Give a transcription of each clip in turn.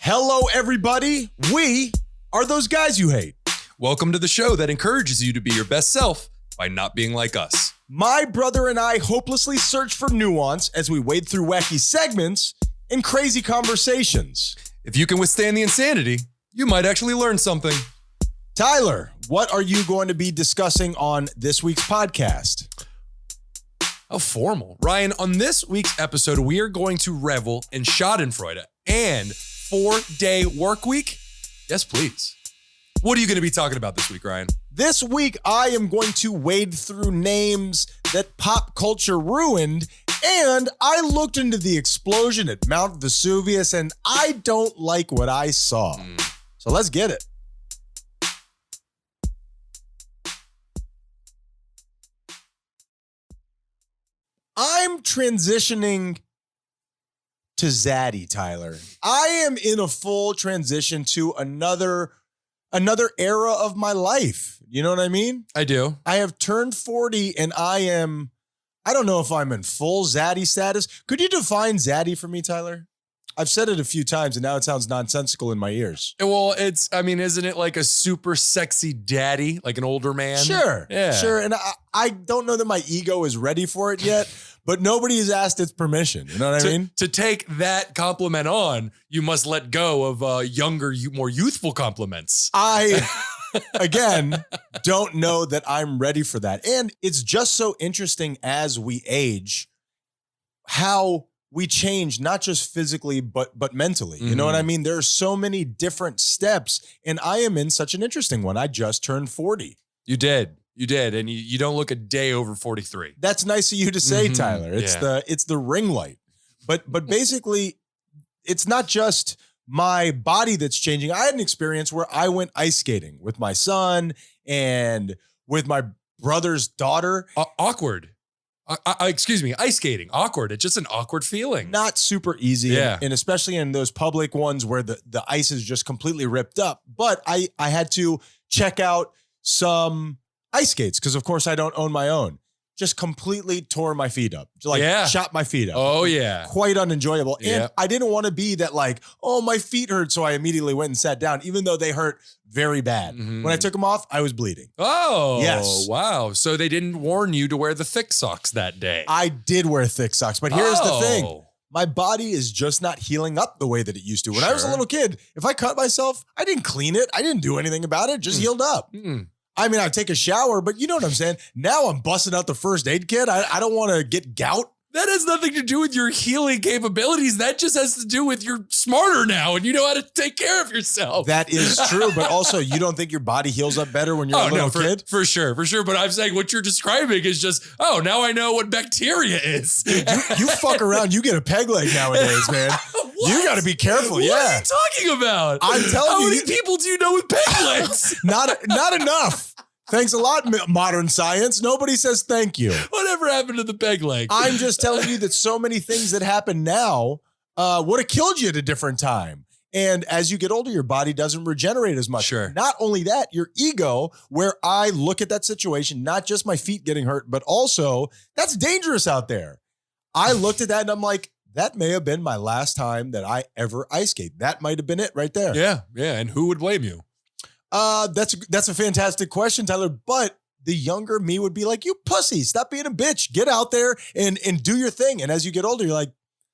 Hello, everybody. We are those guys you hate. Welcome to the show that encourages you to be your best self by not being like us. My brother and I hopelessly search for nuance as we wade through wacky segments and crazy conversations. If you can withstand the insanity, you might actually learn something. Tyler, what are you going to be discussing on this week's podcast? How formal. Ryan, on this week's episode, we are going to revel in schadenfreude and 4-day work week. Yes, please. What are you going to be talking about this week, Ryan? This week, I am going to wade through names that pop culture ruined, and I looked into the explosion at Mount Vesuvius, and I don't like what I saw. So let's get it. I'm transitioning to Zaddy, Tyler. I am in a full transition to another era of my life. You know what I mean? I do. I have turned 40 and I don't know if I'm in full Zaddy status. Could you define Zaddy for me, Tyler? I've said it a few times and now it sounds nonsensical in my ears. Well, isn't it like a super sexy daddy, like an older man? Sure. Yeah. Sure. And I don't know that my ego is ready for it yet, but nobody has asked its permission. You know what I mean? To take that compliment on, you must let go of younger, more youthful compliments. I, again, don't know that I'm ready for that. And it's just so interesting as we age, how we change, not just physically, but mentally. You know what I mean? There are so many different steps, and I am in such an interesting one. I just turned 40. You did. And you don't look a day over 43. That's nice of you to say, Tyler. It's the ring light. But basically, it's not just my body that's changing. I had an experience where I went ice skating with my son and with my brother's daughter. Awkward. Excuse me, ice skating. Awkward. It's just an awkward feeling. Not super easy. Yeah. And especially in those public ones where the ice is just completely ripped up. But I had to check out some ice skates because, of course, I don't own my own. Just completely tore my feet up. Shot my feet up. Oh, yeah. Quite unenjoyable. Yeah. And I didn't want to be that my feet hurt. So I immediately went and sat down, even though they hurt very bad. When I took them off, I was bleeding. Oh, yes. Wow. So they didn't warn you to wear the thick socks that day. I did wear thick socks, but here's the thing. My body is just not healing up the way that it used to. When I was a little kid, if I cut myself, I didn't clean it. I didn't do anything about it. It just healed up. I mean, I'd take a shower, but you know what I'm saying? Now I'm busting out the first aid kit. I don't want to get gout. That has nothing to do with your healing capabilities. That just has to do with you're smarter now and you know how to take care of yourself. That is true. But also, you don't think your body heals up better when you're a little kid? For sure. But I'm saying what you're describing is just, now I know what bacteria is. Dude, you fuck around, you get a peg leg nowadays, man. You got to be careful. What are you talking about? I'm telling you. How many people do you know with peg legs? Not enough. Thanks a lot, modern science. Nobody says thank you. Whatever happened to the peg leg? I'm just telling you that so many things that happen now would have killed you at a different time. And as you get older, your body doesn't regenerate as much. Sure. Not only that, your ego, where I look at that situation, not just my feet getting hurt, but also that's dangerous out there. I looked at that and I'm like, that may have been my last time that I ever ice skate. That might have been it right there. Yeah. And who would blame you? That's a fantastic question, Tyler. But the younger me would be like, you pussy, stop being a bitch. Get out there and do your thing. And as you get older, you're like,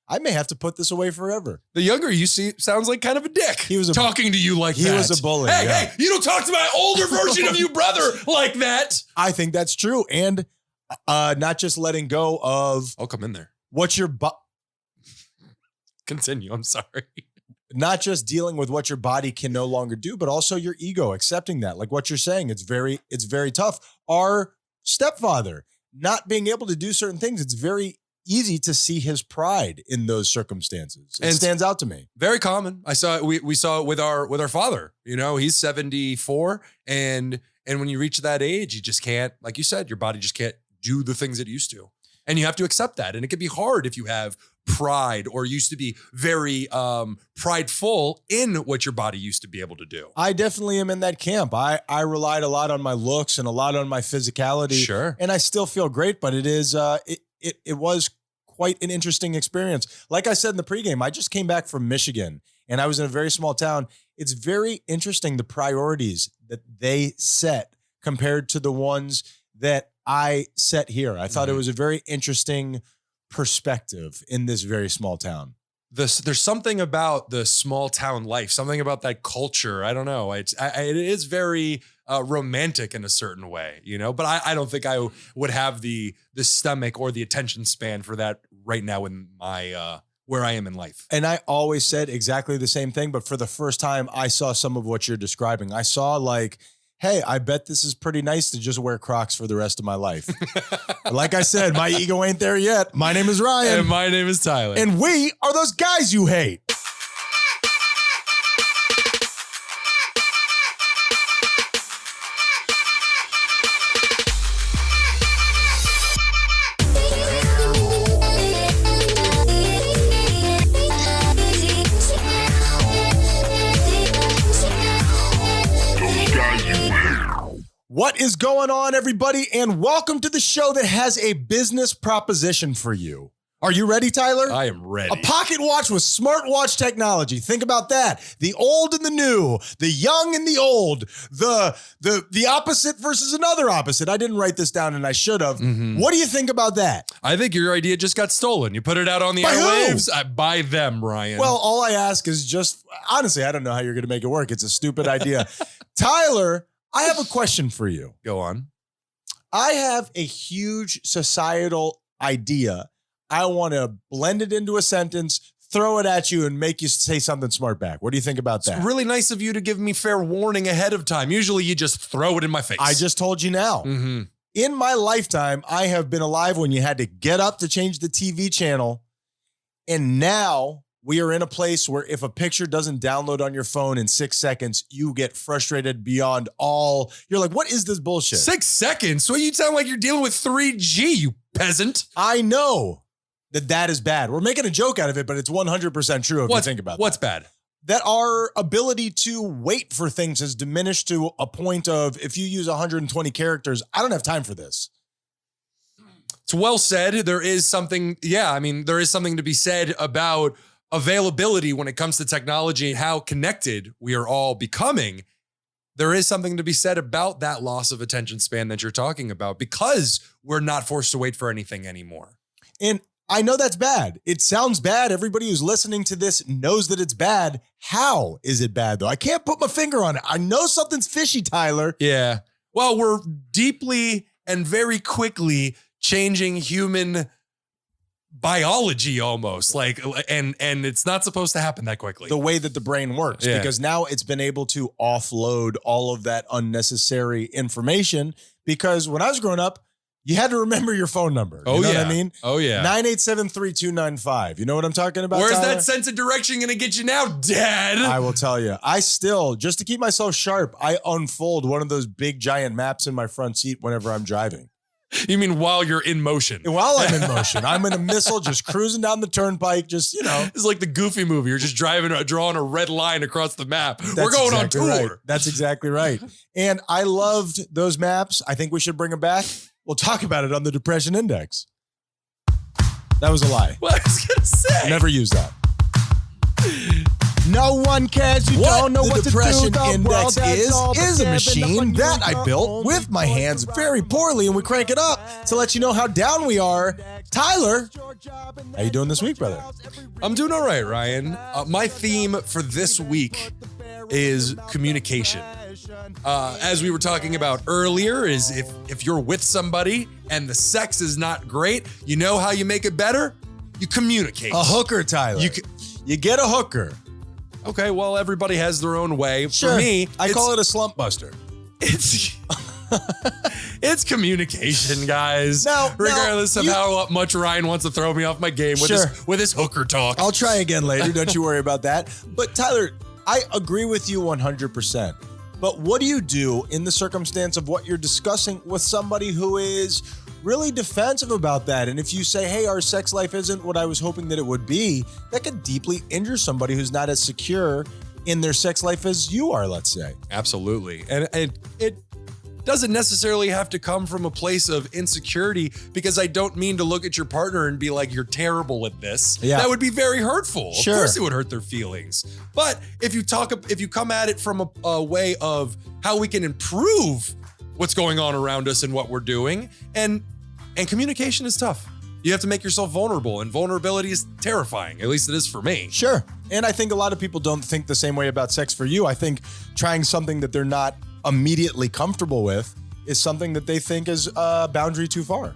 I may have to put this away forever. The younger you see sounds like kind of a dick. He was talking to you like that. He was a bully. Hey, you don't talk to my older version of you, brother, like that. I think that's true. And not just letting go of. I'll come in there. What your Continue. I'm sorry. Not just dealing with what your body can no longer do, but also your ego, accepting that. Like what you're saying, it's very tough. Our stepfather not being able to do certain things, it's very easy to see his pride in those circumstances. It stands out to me. Very common. I saw it. We saw it with our father. You know, he's 74, and when you reach that age, you just can't, like you said, your body just can't do the things it used to. And you have to accept that. And it can be hard if you have pride or used to be very prideful in what your body used to be able to do. I definitely am in that camp. I relied a lot on my looks and a lot on my physicality. Sure. And I still feel great, but it is it was quite an interesting experience. Like I said in the pregame, I just came back from Michigan and I was in a very small town, it's very interesting the priorities that they set compared to the ones that I set here. I thought it was a very interesting perspective in this very small town. There's something about the small town life, something about that culture. I don't know. It is very romantic in a certain way, you know, but I don't think I would have the stomach or the attention span for that right now in my where I am in life. And I always said exactly the same thing, but for the first time, I saw some of what you're describing. I saw like, hey, I bet this is pretty nice to just wear Crocs for the rest of my life. Like I said, my ego ain't there yet. My name is Ryan. And my name is Tyler. And we are those guys you hate. What is going on, everybody? And welcome to the show that has a business proposition for you. Are you ready, Tyler? I am ready. A pocket watch with smartwatch technology. Think about that. The old and the new, the young and the old, the opposite versus another opposite. I didn't write this down and I should have. What do you think about that? I think your idea just got stolen. You put it out on the By airwaves. By them, Ryan. Well, all I ask is just, honestly, I don't know how you're going to make it work. It's a stupid idea. Tyler, I have a question for you. Go on. I have a huge societal idea. I want to blend it into a sentence, throw it at you, and make you say something smart back. What do you think about that? It's really nice of you to give me fair warning ahead of time. Usually you just throw it in my face. I just told you now. In my lifetime, I have been alive when you had to get up to change the TV channel. And now we are in a place where if a picture doesn't download on your phone in 6 seconds, you get frustrated beyond all. You're like, what is this bullshit? 6 seconds? So you sound like you're dealing with 3G, you peasant. I know that is bad. We're making a joke out of it, but it's 100% true if you think about it. What's bad? That our ability to wait for things has diminished to a point of, if you use 120 characters, I don't have time for this. It's well said. There is something, there is something to be said about availability when it comes to technology and how connected we are all becoming. There is something to be said about that loss of attention span that you're talking about because we're not forced to wait for anything anymore. And I know that's bad. It sounds bad. Everybody who's listening to this knows that it's bad. How is it bad, though? I can't put my finger on it. I know something's fishy, Tyler. Yeah. Well, we're deeply and very quickly changing human biology almost, and it's not supposed to happen that quickly. The way that the brain works, because now it's been able to offload all of that unnecessary information. Because when I was growing up, you had to remember your phone number. You know what I mean? Oh, yeah. 987-3295. You know what I'm talking about, Where's Tyler? that sense of direction going to get you now, Dad? I will tell you. I still, just to keep myself sharp, I unfold one of those big giant maps in my front seat whenever I'm driving. You mean while you're in motion? While I'm in motion. I'm in a missile just cruising down the turnpike, just, you know. It's like the Goofy movie. You're just drawing a red line across the map. We're going on tour. Right. That's exactly right. And I loved those maps. I think we should bring them back. We'll talk about it on the Depression Index. That was a lie. Well, I was going to say. Never use that. No one cares. You don't know what the Depression to do. Index is a machine that I built with my hands very poorly, and we crank it up to let you know how down we are. Tyler, how you doing this week, brother? I'm doing all right, Ryan. My theme for this week is communication. As we were talking about earlier, is if you're with somebody and the sex is not great, you know how you make it better? You communicate. A hooker, Tyler. You get a hooker. Okay, well, everybody has their own way. Sure. For me, I call it a slump buster. It's communication, guys. Regardless of how much Ryan wants to throw me off my game with his hooker talk. I'll try again later. Don't you worry about that. But Tyler, I agree with you 100%. But what do you do in the circumstance of what you're discussing with somebody who is really defensive about that? And if you say, hey, our sex life isn't what I was hoping that it would be, that could deeply injure somebody who's not as secure in their sex life as you are, let's say. Absolutely. And doesn't necessarily have to come from a place of insecurity, because I don't mean to look at your partner and be like, you're terrible at this. Yeah. That would be very hurtful. Sure. Of course it would hurt their feelings. But if you come at it from a way of how we can improve what's going on around us and what we're doing, and communication is tough. You have to make yourself vulnerable, and vulnerability is terrifying. At least it is for me. Sure. And I think a lot of people don't think the same way about sex for you. I think trying something that they're not immediately comfortable with is something that they think is a boundary too far.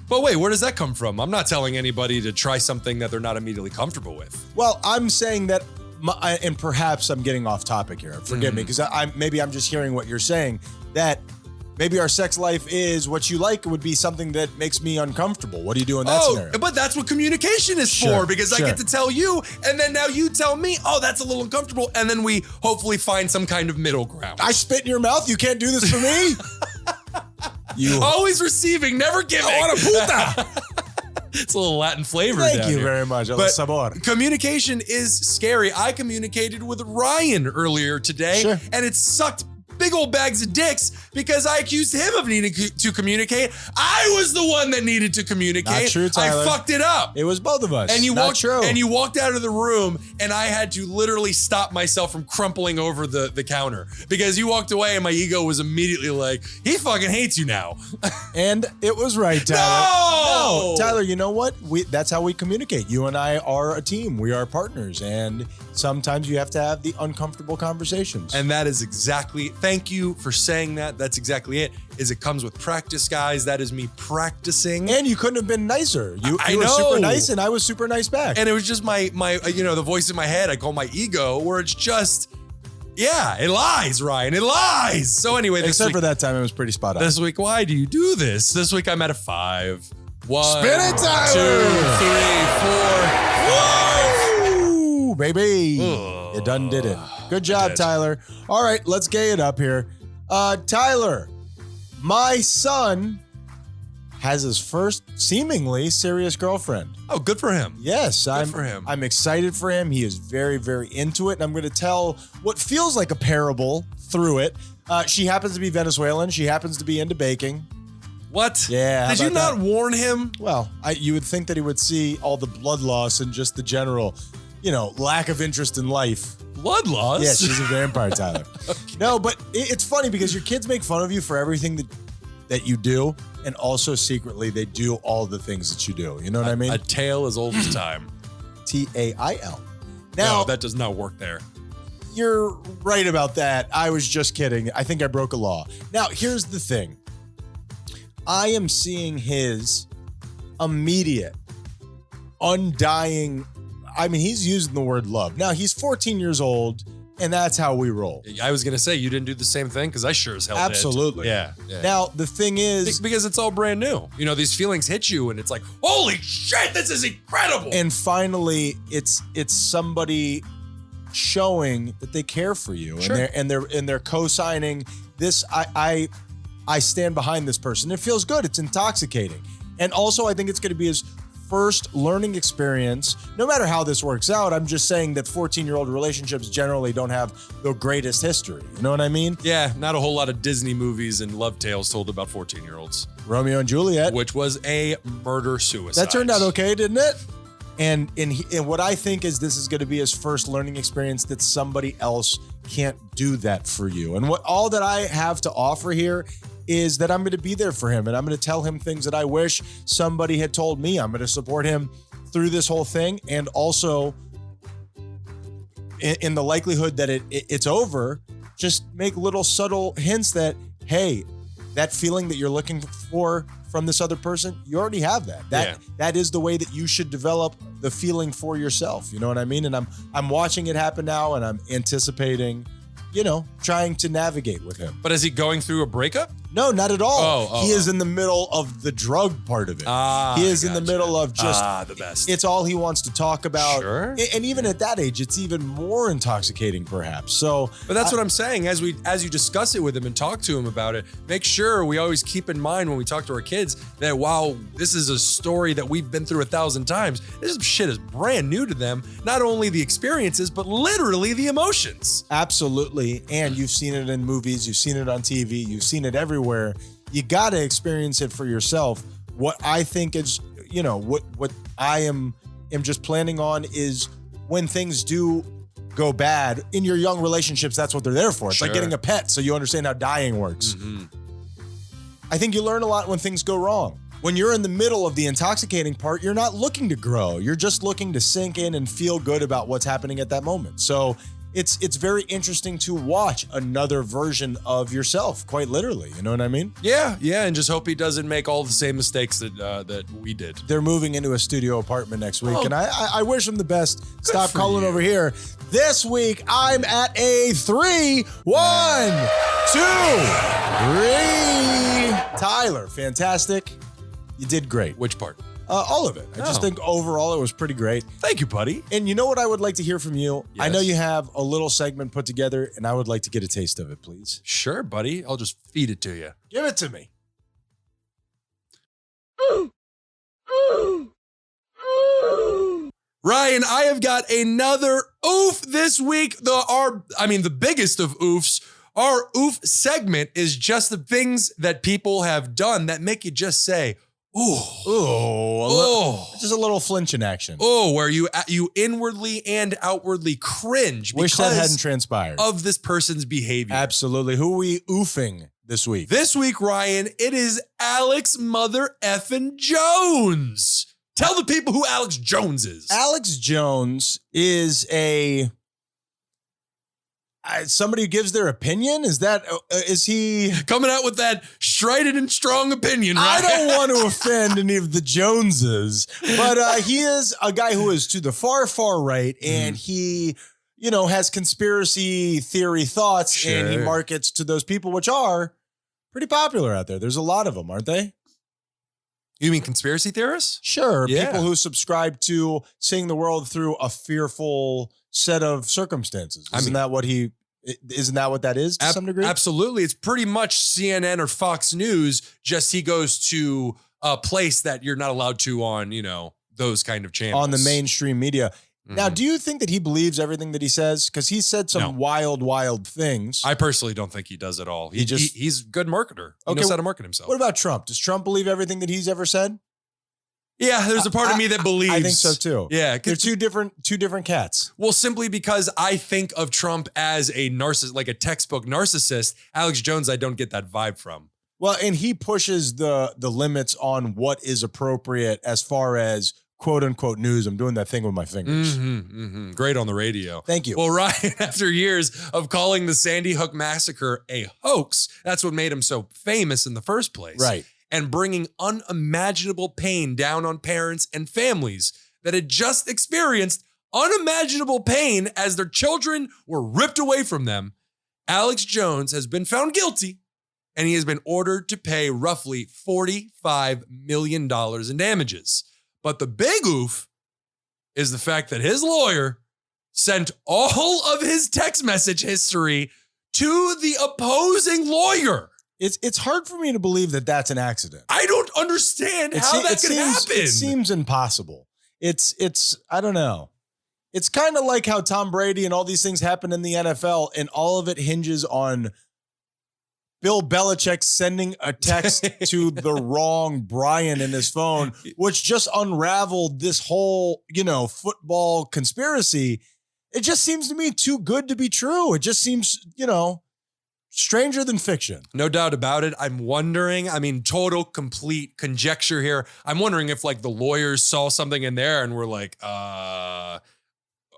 But wait, where does that come from? I'm not telling anybody to try something that they're not immediately comfortable with. Well, I'm saying that, and perhaps I'm getting off topic here. Forgive me, because maybe I'm just hearing what you're saying, that maybe our sex life is what you like would be something that makes me uncomfortable. What do you do in that scenario? But that's what communication is for, because I get to tell you, and then now you tell me, oh, that's a little uncomfortable, and then we hopefully find some kind of middle ground. I spit in your mouth. You can't do this for me. You always receiving, never giving. I want a puta. It's a little Latin flavor. Thank down you here. very much. But sabor. communication is scary. I communicated with Ryan earlier today, and it sucked big old bags of dicks because I accused him of needing to communicate. I was the one that needed to communicate. Not true, Tyler. I fucked it up. It was both of us. And you Not true. And you walked out of the room, and I had to literally stop myself from crumpling over the counter because you walked away, and my ego was immediately like, he fucking hates you now. And it was right, Tyler. No! Tyler, you know what? That's how we communicate. You and I are a team. We are partners. And sometimes you have to have the uncomfortable conversations. And that is exactly, thank you for saying that. That's exactly it. Is it comes with practice, guys. That is me practicing. And you couldn't have been nicer. You I were know. super nice, and I was super nice back. And it was just my the voice in my head, I call my ego, where it's just, yeah, it lies, Ryan. It lies. So anyway, Except for that time, it was pretty spot on. This week, why do you do this? This week I'm at a 5. 1, Spin it, Tyler! 2, 3, 4. Woo, baby. You done did it. Good job, Tyler. All right, let's gay it up here. Tyler, my son has his first seemingly serious girlfriend. Oh, good for him. Yes, Good for him. I'm excited for him. He is very, very into it, and I'm going to tell what feels like a parable through it. She happens to be Venezuelan. She happens to be into baking. What? Yeah. how Did you about not that? warn him? Well, you would think that he would see all the blood loss and just the general, lack of interest in life. Blood loss? Yeah, she's a vampire, Tyler. No, but it's funny because your kids make fun of you for everything that you do, and also secretly they do all the things that you do. You know what I mean? A tale as old as time. TAIL. Now, No, that does not work there. you're right about that. I was just kidding. I think I broke a law. Now, here's the thing. I am seeing his immediate, undying, he's using the word love. Now, he's 14 years old, and that's how we roll. I was going to say, you didn't do the same thing because I sure as hell Absolutely. did. Yeah. Now, the thing is, Because it's all brand new. These feelings hit you and it's like, holy shit, this is incredible. and finally, it's somebody showing that they care for you, Sure. and they're co-signing this. I stand behind this person. It feels good. It's intoxicating, and also I think it's going to be his first learning experience. No matter how this works out, I'm just saying that 14-year-old relationships generally don't have the greatest history. You know what I mean? Yeah, not a whole lot of Disney movies and love tales told about 14-year-olds, Romeo and Juliet. which was a murder-suicide. That turned out okay, didn't it? And what I think is this is going to be his first learning experience that somebody else can't do that for you. And all that I have to offer here is that I'm going to be there for him, and I'm going to tell him things that I wish somebody had told me. I'm going to support him through this whole thing, and also in the likelihood that it's over, just make little subtle hints that, hey, that feeling that you're looking for from this other person, you already have that. That is the way that you should develop the feeling for yourself. You know what I mean? And I'm watching it happen now, and I'm anticipating, trying to navigate with him. But is he going through a breakup? No, not at all. Oh, he is in the middle of the drug part of it. Ah, he is in the middle of just the best. It's all he wants to talk about. Sure. And even at that age, it's even more intoxicating, perhaps. So, But that's what I'm saying. As you discuss it with him and talk to him about it, make sure we always keep in mind when we talk to our kids that while this is a story that we've been through 1,000 times, this shit is brand new to them. Not only the experiences, but literally the emotions. absolutely. And you've seen it in movies, you've seen it on TV, you've seen it everywhere. You got to experience it for yourself. What I think is, what I am just planning on is when things do go bad in your young relationships, that's what they're there for. It's like getting a pet, so you understand how dying works. Mm-hmm. I think you learn a lot when things go wrong. When you're in the middle of the intoxicating part, you're not looking to grow. You're just looking to sink in and feel good about what's happening at that moment. So it's very interesting to watch another version of yourself, quite literally. You know what I mean? Yeah, and just hope he doesn't make all the same mistakes that we did. They're moving into a studio apartment next week, and I wish them the best. Stop for calling you. over here. This week, I'm at a 3. 1, 2, 3. Tyler, fantastic. You did great. Which part? All of it. I just think overall it was pretty great. Thank you, buddy. And you know what I would like to hear from you? Yes. I know you have a little segment put together, and I would like to get a taste of it, please. Sure, buddy. I'll just feed it to you. Give it to me. Ryan, I have got another oof this week. The biggest of oofs. Our oof segment is just the things that people have done that make you just say, ooh. Just a little flinching action. Oh, where you inwardly and outwardly cringe Wish because that hadn't transpired. of this person's behavior. Absolutely. Who are we oofing this week? This week, Ryan, it is Alex Mother Effin Jones. Tell the people who Alex Jones is. Alex Jones is somebody who gives their opinion. Is he Coming out with that strident and strong opinion, right? I don't want to offend any of the Joneses, but he is a guy who is to the far, far right, and he, has conspiracy theory thoughts, and he Sure. markets to those people, which are pretty popular out there. There's a lot of them, aren't they? You mean conspiracy theorists? Sure. Yeah. People who subscribe to seeing the world through a fearful set of circumstances. Isn't that what that is to some degree? Absolutely. It's pretty much CNN or Fox News, just he goes to a place that you're not allowed to on, those kind of channels. On the mainstream media. Now, do you think that he believes everything that he says? Because he said some wild, wild things. I personally don't think he does at all. He's a good marketer. He Okay, knows how to market himself. What about Trump? Does Trump believe everything that he's ever said? Yeah, there's a part of me that believes. I think so too. Yeah. They're two different cats. Well, simply because I think of Trump as a narcissist, like a textbook narcissist. Alex Jones, I don't get that vibe from. Well, and he pushes the limits on what is appropriate as far as quote unquote news. I'm doing that thing with my fingers. Great on the radio. Thank you. Well, Ryan, after years of calling the Sandy Hook massacre a hoax, that's what made him so famous in the first place. Right. And bringing unimaginable pain down on parents and families that had just experienced unimaginable pain as their children were ripped away from them. Alex Jones has been found guilty, and he has been ordered to pay roughly $45 million in damages. But the big oof is the fact that his lawyer sent all of his text message history to the opposing lawyer. It's hard for me to believe that that's an accident. I don't understand how that could happen. It seems impossible. It's I don't know. It's kind of like how Tom Brady and all these things happen in the NFL, and all of it hinges on Bill Belichick sending a text to the wrong Brian in his phone, which just unraveled this whole, football conspiracy. It just seems to me too good to be true. It just seems, stranger than fiction. No doubt about it. I'm wondering, total, complete conjecture here. I'm wondering if the lawyers saw something in there and were like,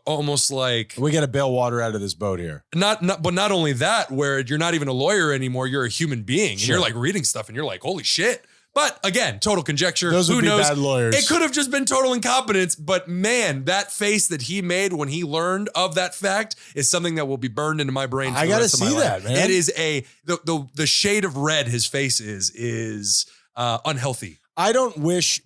almost like We got to bail water out of this boat here. but not only that, where you're not even a lawyer anymore, you're a human being. Sure. And you're reading stuff and you're like, holy shit, But again, total conjecture. Those would Who be knows? bad lawyers. It could have just been total incompetence, but man, that face that he made when he learned of that fact is something that will be burned into my brain. I gotta see that, man. It is the shade of red his face is unhealthy. I don't wish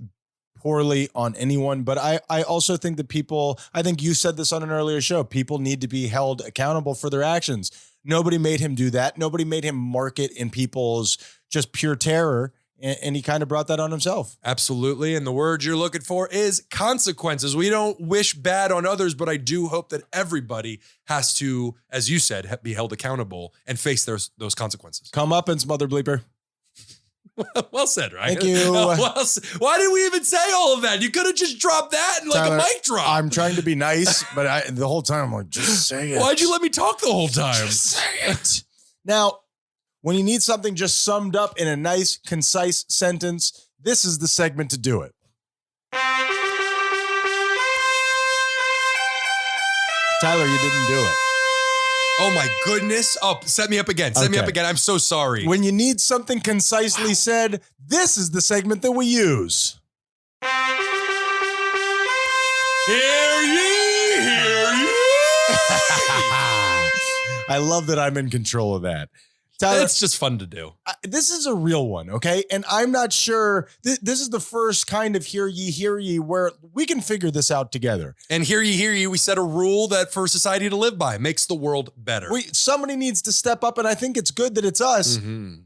poorly on anyone, but I also think that people, I think you said this on an earlier show, people need to be held accountable for their actions. Nobody made him do that. Nobody made him mark it in people's just pure terror. And he kind of brought that on himself. Absolutely. And the word you're looking for is consequences. We don't wish bad on others, but I do hope that everybody has to, as you said, be held accountable and face those consequences. Comeuppance, mother bleeper. Well said, right? Thank you. Why did we even say all of that? You could have just dropped that and Tyler, like a mic drop. I'm trying to be nice, but the whole time I'm like, just say it. Why'd you let me talk the whole time? Just say it. Now, when you need something just summed up in a nice, concise sentence, this is the segment to do it. Tyler, you didn't do it. Oh my goodness. Oh, set me up again. Set me up Okay. again. I'm so sorry. When you need something concisely said, this is the segment that we use. Hear ye, hear ye. I love that I'm in control of that. Tyler, It's just fun to do. this is a real one, okay? And I'm not sure, this is the first kind of hear ye, where we can figure this out together. And hear ye, we set a rule that for society to live by makes the world better. Somebody needs to step up, and I think it's good that it's us. Mm-hmm.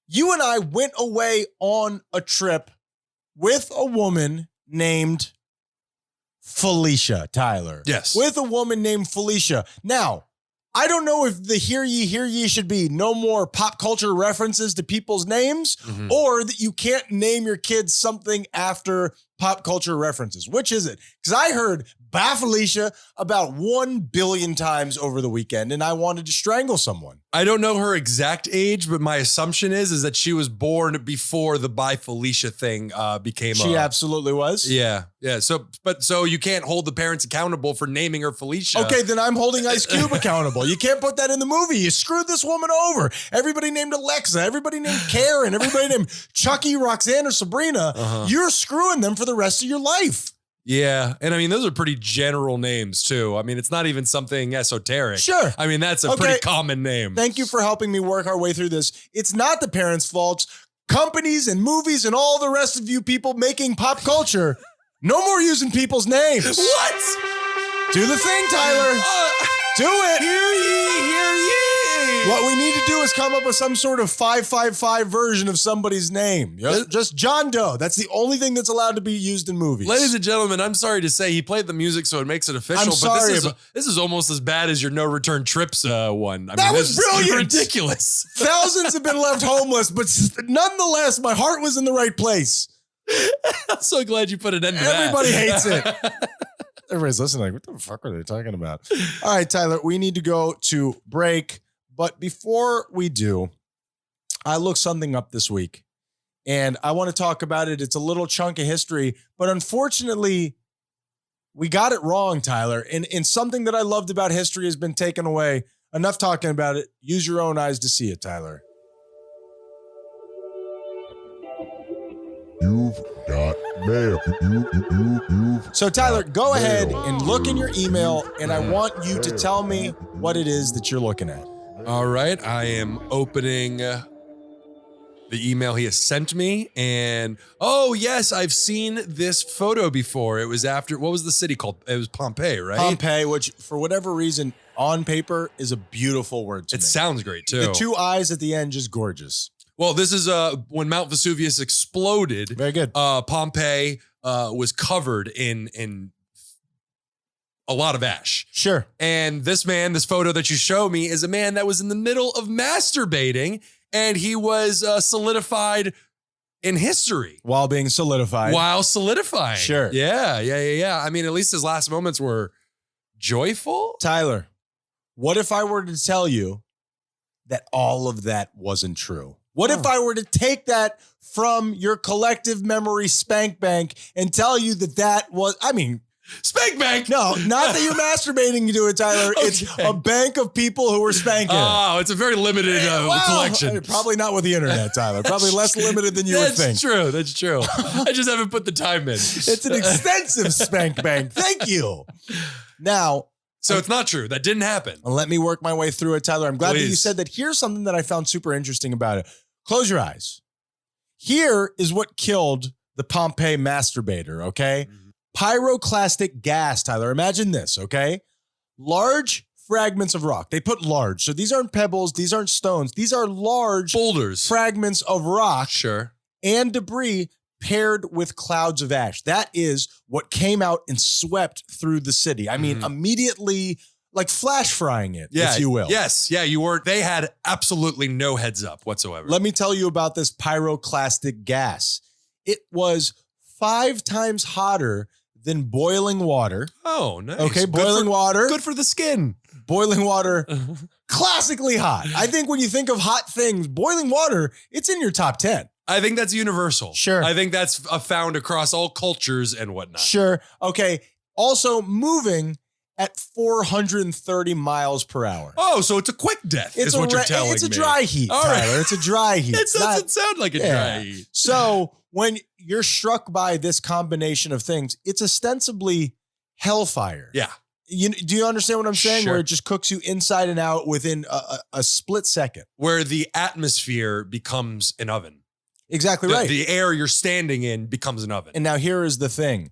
You and I went away on a trip with a woman named Felicia, Tyler. Yes. With a woman named Felicia. Now, I don't know if the hear ye should be no more pop culture references to people's names, or that you can't name your kids something after pop culture references. Which is it? Because I heard "Bye Felicia" about 1 billion times over the weekend, and I wanted to strangle someone. I don't know her exact age, but my assumption is that she was born before the "Bye Felicia" thing became. She absolutely was. Yeah. So you can't hold the parents accountable for naming her Felicia. Okay, then I'm holding Ice Cube accountable. You can't put that in the movie. You screwed this woman over. Everybody named Alexa. Everybody named Karen. Everybody named Chucky, Roxanne, or Sabrina. You're screwing them for the rest of your life. Yeah. And I mean, those are pretty general names too. I mean, it's not even something esoteric. Sure. I mean, that's a pretty common name. Thank you for helping me work our way through this. It's not the parents' fault. Companies and movies and all the rest of you people making pop culture, no more using people's names. What? Do the thing, Tyler. Do it. Hear ye, hear ye. What we need to do is come up with some sort of 555 version of somebody's name. Just John Doe. That's the only thing that's allowed to be used in movies. Ladies and gentlemen, I'm sorry to say he played the music, so it makes it official. I'm sorry, but this is almost as bad as your no return trips one. I That mean, was this is brilliant. ridiculous. Thousands have been left homeless, but nonetheless, my heart was in the right place. I'm so glad you put an end to that. Everybody hates it. Everybody's listening like, what the fuck are they talking about? All right, Tyler, we need to go to break. But before we do, I looked something up this week, and I want to talk about it. It's a little chunk of history, but unfortunately, we got it wrong, Tyler. And something that I loved about history has been taken away. Enough talking about it. Use your own eyes to see it, Tyler. You've got mail. So, Tyler, go ahead and look in your email, and I want you to tell me what it is that you're looking at. All right, I am opening the email he has sent me, and oh yes, I've seen this photo before. It was after, what was the city called? It was Pompeii, right? Pompeii, which for whatever reason, on paper is a beautiful word to me. It sounds great too. The two eyes at the end, just gorgeous. Well, this is when Mount Vesuvius exploded. Very good. Pompeii was covered in a lot of ash. Sure. And this photo that you show me is a man that was in the middle of masturbating, and he was solidified in history. While being solidified. While solidifying. Sure. Yeah. I mean, at least his last moments were joyful. Tyler, what if I were to tell you that all of that wasn't true? What if I were to take that from your collective memory spank bank and tell you that was, I mean, Spank bank. No, not that you're masturbating to it, Tyler. It's a bank of people who are spanking. Oh, it's a very limited collection. Probably not with the internet, Tyler. Probably less limited than you would think. That's true. I just haven't put the time in. It's an extensive spank bank. Thank you. Now, so it's not true. That didn't happen. Let me work my way through it, Tyler. I'm glad that you Please. said that. Here's something that I found super interesting about it. Close your eyes. Here is what killed the Pompeii masturbator, okay? Pyroclastic gas, Tyler. Imagine this, okay? Large fragments of rock. They put large. So these aren't pebbles. These aren't stones. These are large Boulders. fragments of rock Sure. and debris paired with clouds of ash. That is what came out and swept through the city. I mean, immediately like flash frying it, if you will. Yes. Yeah, you were. They had absolutely no heads up whatsoever. Let me tell you about this pyroclastic gas. It was 5 times hotter than boiling water. Oh, nice. Okay, boiling water. Good for the skin. Boiling water, classically hot. I think when you think of hot things, boiling water, it's in your top 10. I think that's universal. Sure. I think that's found across all cultures and whatnot. Sure. Okay. Also moving at 430 miles per hour. Oh, so it's a quick death is what you're telling me. It's a dry heat, All right. Tyler. It's a dry heat. It doesn't sound like a dry heat. So when you're struck by this combination of things, it's ostensibly hellfire. Yeah. Do you understand what I'm saying? Sure. Where it just cooks you inside and out within a split second. Where the atmosphere becomes an oven. Exactly right. The air you're standing in becomes an oven. And now here is the thing.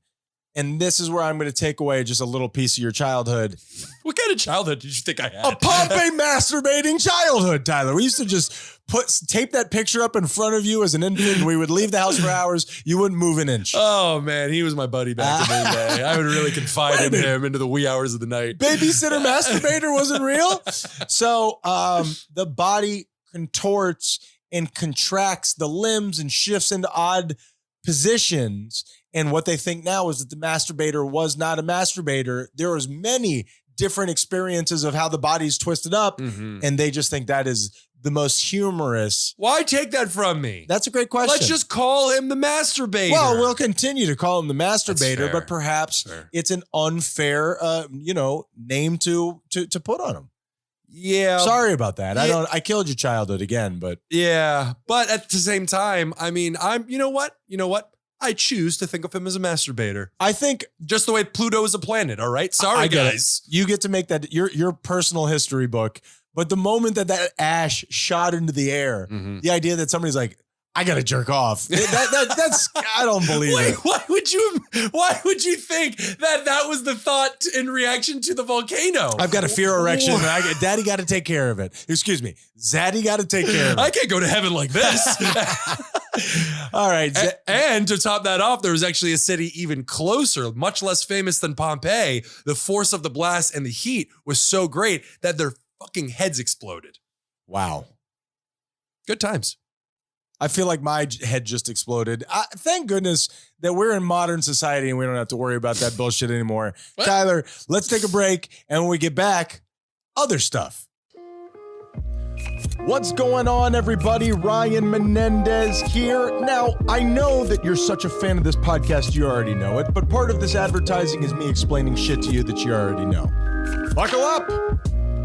And this is where I'm going to take away just a little piece of your childhood. What kind of childhood did you think I had? A Pompeii masturbating childhood, Tyler. We used to just tape that picture up in front of you as an infant. We would leave the house for hours. You wouldn't move an inch. Oh, man. He was my buddy back in the day. I would really confide in him into the wee hours of the night. Babysitter masturbator wasn't real. So the body contorts and contracts the limbs and shifts into odd positions. And what they think now is that the masturbator was not a masturbator. There was many different experiences of how the body's twisted up. And they just think that is the most humorous. Why take that from me? That's a great question. Let's just call him the masturbator. Well, we'll continue to call him the masturbator, fair. but perhaps it's an unfair, name to put on him. Yeah. Sorry about that. I killed your childhood again, but yeah. But at the same time, I mean, you know what? I choose to think of him as a masturbator. I think just the way Pluto is a planet. All right. Sorry, guys. You get to make that your personal history book. But the moment that ash shot into the air, the idea that somebody's like, I gotta jerk off. That's I don't believe it. Why would you think that was the thought in reaction to the volcano? I've got a fear erection. Daddy got to take care of it. Excuse me, Zaddy got to take care of it. I can't go to heaven like this. All right. And to top that off, there was actually a city even closer, much less famous than Pompeii. The force of the blast and the heat was so great that their fucking heads exploded. Wow. Good times. I feel like my head just exploded. Thank goodness that we're in modern society and we don't have to worry about that bullshit anymore. What? Tyler, let's take a break. And when we get back, other stuff. What's going on, everybody? Ryan Menendez here. Now, I know that you're such a fan of this podcast, you already know it, but part of this advertising is me explaining shit to you that you already know. Buckle up.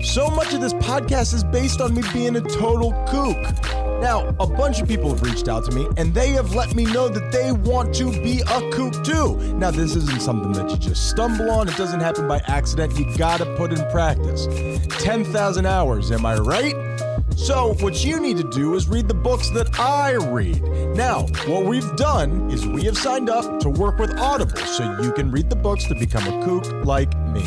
So much of this podcast is based on me being a total kook. Now, a bunch of people have reached out to me, and they have let me know that they want to be a kook too. Now, this isn't something that you just stumble on. It doesn't happen by accident. You gotta put in practice. 10,000 hours, am I right? So what you need to do is read the books that I read. Now, what we've done is we have signed up to work with Audible so you can read the books to become a kook like me.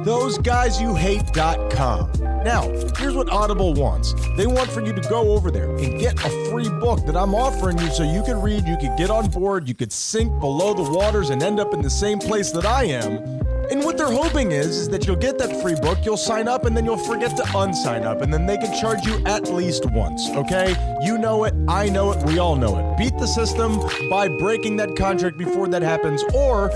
THOSEGUYSYOUHATE.com. Now, here's what Audible wants. They want for you to go over there and get a free book that I'm offering you so you can read, you can get on board, you could sink below the waters and end up in the same place that I am. And what they're hoping is that you'll get that free book, you'll sign up, and then you'll forget to unsign up, and then they can charge you at least once, okay? You know it, I know it, we all know it. Beat the system by breaking that contract before that happens, or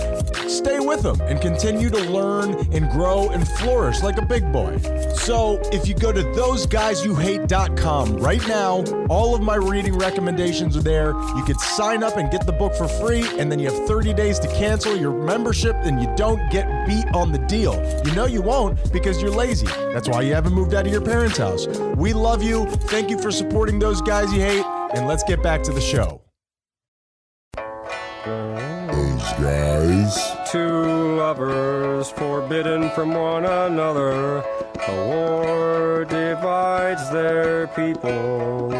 stay with them and continue to learn and grow and flourish like a big boy. So if you go to THOSEGUYSYOUHATE.com right now, all of my reading recommendations are there. You could sign up and get the book for free, and then you have 30 days to cancel your membership, and you don't get beat on the deal. You know you won't because you're lazy. That's why you haven't moved out of your parents' house. We love you. Thank you for supporting Those Guys You Hate, and let's get back to the show. Those guys. Two lovers forbidden from one another. A war divides their people,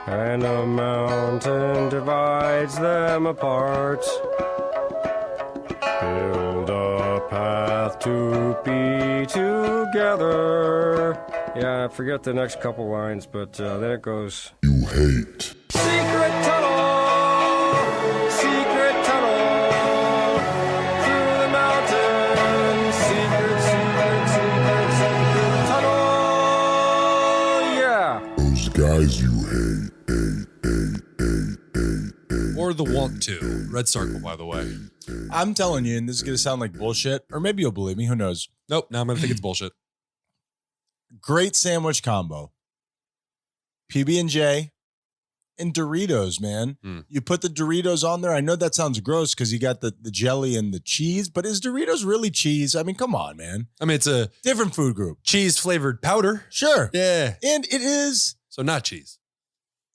and a mountain divides them apart. Build a path to be together. Yeah, I forget the next couple lines, but then it goes. You hate. Secret tunnel, through the mountains. Secret tunnel, yeah. Those guys you hate. Or the want to. Red circle, by the way. I'm telling you, and this is going to sound like bullshit, or maybe you'll believe me, who knows? Nope, now I'm going to think it's bullshit. Great sandwich combo. PB&J and Doritos, man. You put the Doritos on there. I know that sounds gross because you got the jelly and the cheese, but is Doritos really cheese? I mean, come on, man. I mean, it's a Different food group. cheese flavored powder. Sure. Yeah. And it is So not cheese.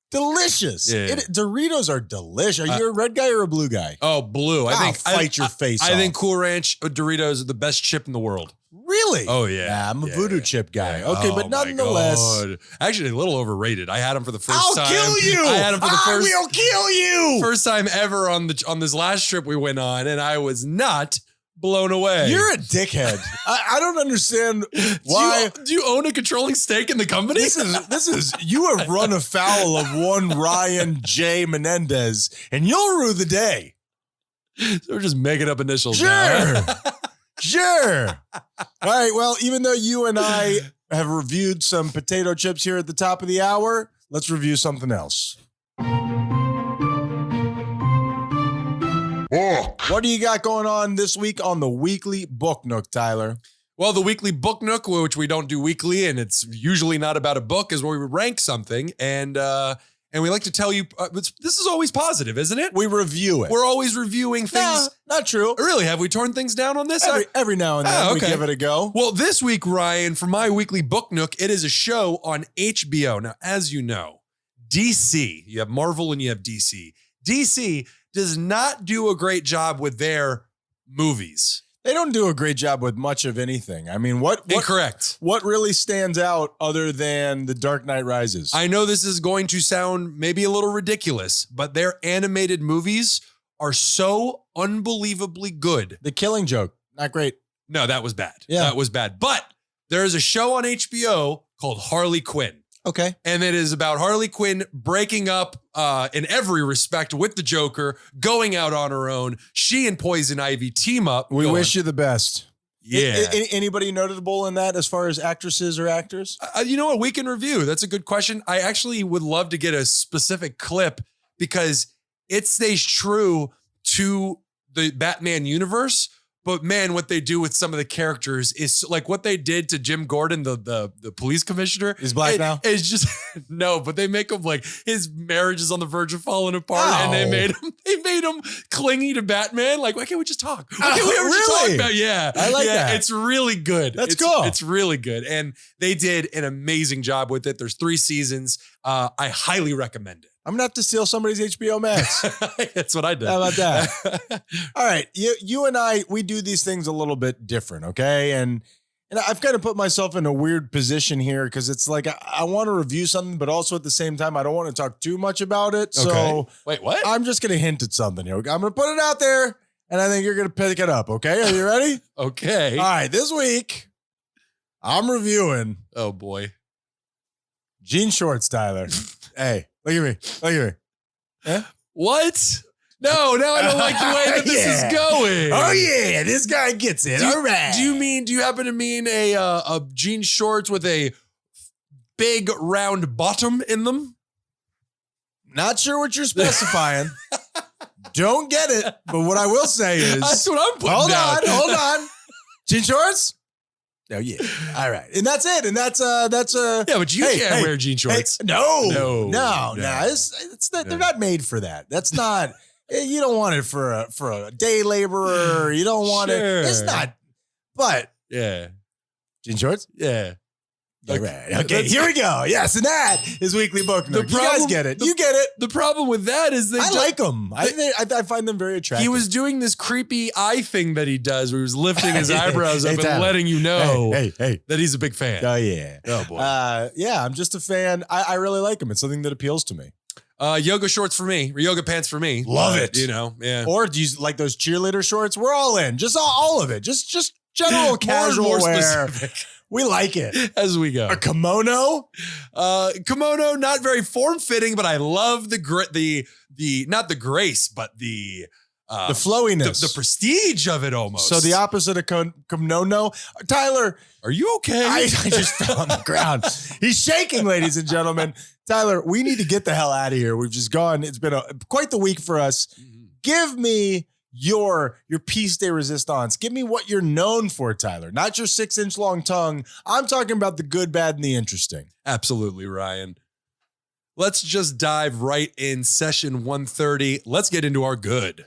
delicious. Yeah. Doritos are delicious. Are you a red guy or a blue guy? Oh, blue. I'll fight your face I off. think Cool Ranch Doritos are the best chip in the world. Really? Oh, yeah. Nah, I'm a Yeah, voodoo yeah. chip guy. Okay, Oh, but my nonetheless. God. Actually, a little overrated. I had them for the first I'll time. kill you. I had them for the I will kill you. first time ever on this last trip we went on, and I was not blown away. You're a dickhead. I don't understand why. Do you own a controlling stake in the company? This is you have run afoul of one Ryan J. Menendez, and you'll rue the day. So we're just making up initials now. Sure. All right. Well, even though you and I have reviewed some potato chips here at the top of the hour, let's review something else. Fuck. What do you got going on this week on the Weekly Book Nook, Tyler? Well, the weekly book nook, which we don't do weekly, and it's usually not about a book, is where we rank something, and we like to tell you. This is always positive, isn't it? We review it. We're always reviewing things. Not true. Really, have we torn things down on this? Every now and then we okay. give it a go. Well, this week, Ryan, for my weekly book nook, it is a show on HBO. Now, as you know, DC, you have Marvel and you have DC. DC does not do a great job with their movies. They don't do a great job with much of anything. I mean, what Incorrect. What really stands out other than The Dark Knight Rises? I know this is going to sound maybe a little ridiculous, but their animated movies are so unbelievably good. The Killing Joke, not great. No, that was bad. Yeah. That was bad. But there is a show on HBO called Harley Quinn. Okay. And it is about Harley Quinn breaking up in every respect with the Joker, going out on her own. She and Poison Ivy team up. We wish you the best. Yeah. Anybody notable in that as far as actresses or actors? You know what? Week in review. That's a good question. I actually would love to get a specific clip because it stays true to the Batman universe. But man, what they do with some of the characters is like what they did to Jim Gordon, the police commissioner. He's black now? It's just no, but they make him like his marriage is on the verge of falling apart, and they made him clingy to Batman. Like, why can't we just talk? Why can't we ever just talk about? Yeah, I like that. It's really good. That's cool. It's really good, and they did an amazing job with it. There's 3 seasons. I highly recommend it. I'm gonna have to steal somebody's HBO Max. That's what I did. How about that? All right, you and I, we do these things a little bit different, okay? And I've kind of put myself in a weird position here because it's like I want to review something, but also at the same time, I don't want to talk too much about it. So Okay. Wait, what? I'm I'm just gonna hint at something here. I'm gonna put it out there, and I think you're gonna pick it up. Okay? Are you ready? okay. All right, this week I'm reviewing Oh boy. jean shorts, Tyler. Hey, look at me. Look at me. What? No, now I don't like the way that this is going. Oh yeah, this guy gets it. All right. Do you happen to mean a jean shorts with a big round bottom in them? Not sure what you're specifying. Don't get it. But what I will say is, That's what I'm putting down. Hold on. Jean shorts? Oh yeah. All right. And that's it. And that's Yeah, but you can't wear jean shorts. No. No. They're not made for that. That's not. You don't want it for a day laborer. You don't want it. It's not. But Yeah. jean shorts? Yeah. Yeah, right. Okay, here we go. Yes, and that is Weekly Book Nook. You guys get it. You get it. The problem with that is I like them. I find them very attractive. He was doing this creepy eye thing that he does where he was lifting his eyebrows up and Tyler. letting you know Hey. that he's a big fan. Oh, yeah. Oh, boy. Yeah, I'm just a fan. I really like them. It's something that appeals to me. Yoga shorts for me, or yoga pants for me. Love it. You know, yeah. Or do you like those cheerleader shorts? We're all in. Just all of it. Just general casual more wear. specific. We like it. As we go. A kimono? Kimono, not very form-fitting, but I love the not the grace, but the flowiness. the prestige of it almost. So the opposite of kimono. Tyler, are you okay? I just fell on the ground. He's shaking, ladies and gentlemen. Tyler, we need to get the hell out of here. We've just gone. It's been quite the week for us. Give me your piece de resistance. Give me what you're known for, Tyler. Not your 6-inch long tongue. I'm talking about the good, bad, and the interesting. Absolutely, Ryan. Let's just dive right in. Session 130. Let's get into our good.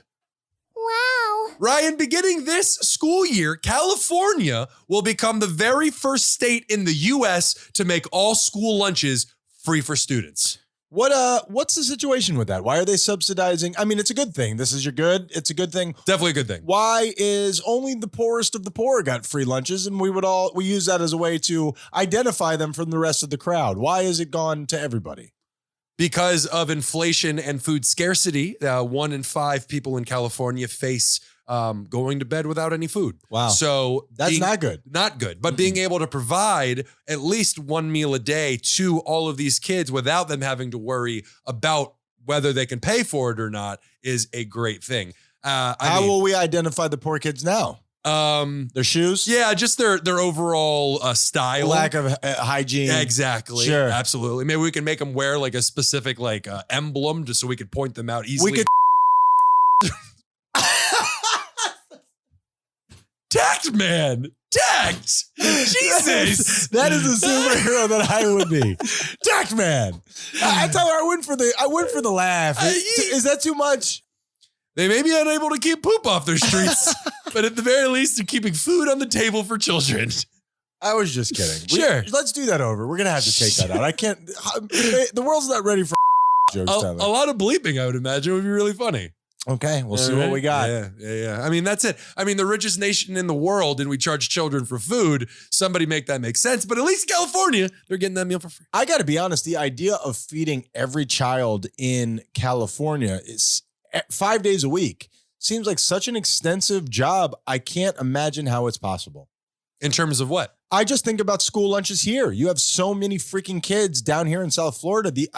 Wow. Ryan, beginning this school year, California will become the very first state in the U.S. to make all school lunches free for students. What's the situation with that? Why are they subsidizing? I mean, it's a good thing. This is your good. It's a good thing. Definitely a good thing. Why is only the poorest of the poor got free lunches, and we use that as a way to identify them from the rest of the crowd? Why is it gone to everybody? Because of inflation and food scarcity, 1 in 5 people in California face going to bed without any food. Wow. So That's not good. Not good. But being able to provide at least one meal a day to all of these kids without them having to worry about whether they can pay for it or not is a great thing. How will we identify the poor kids now? Their shoes? Yeah, just their overall style. Lack of hygiene. Yeah, exactly. Sure. Absolutely. Maybe we can make them wear like a specific emblem just so we could point them out easily. We could. Tact man. Tact. Jesus. That is a superhero that I would be. Tact man. I tell her I went for the laugh. Is that too much? They may be unable to keep poop off their streets, but at the very least, they're keeping food on the table for children. I was just kidding. Sure. Let's do that over. We're going to have to take that out. I can't. The world's not ready for jokes, A Tyler. lot of bleeping, I would imagine, would be really funny. Okay, we'll see what we got. Yeah. I mean, that's it. I mean, the richest nation in the world, and we charge children for food. Somebody make that make sense. But at least California, they're getting that meal for free. I got to be honest. The idea of feeding every child in California is 5 days a week seems like such an extensive job. I can't imagine how it's possible. In terms of what? I just think about school lunches here. You have so many freaking kids down here in South Florida. The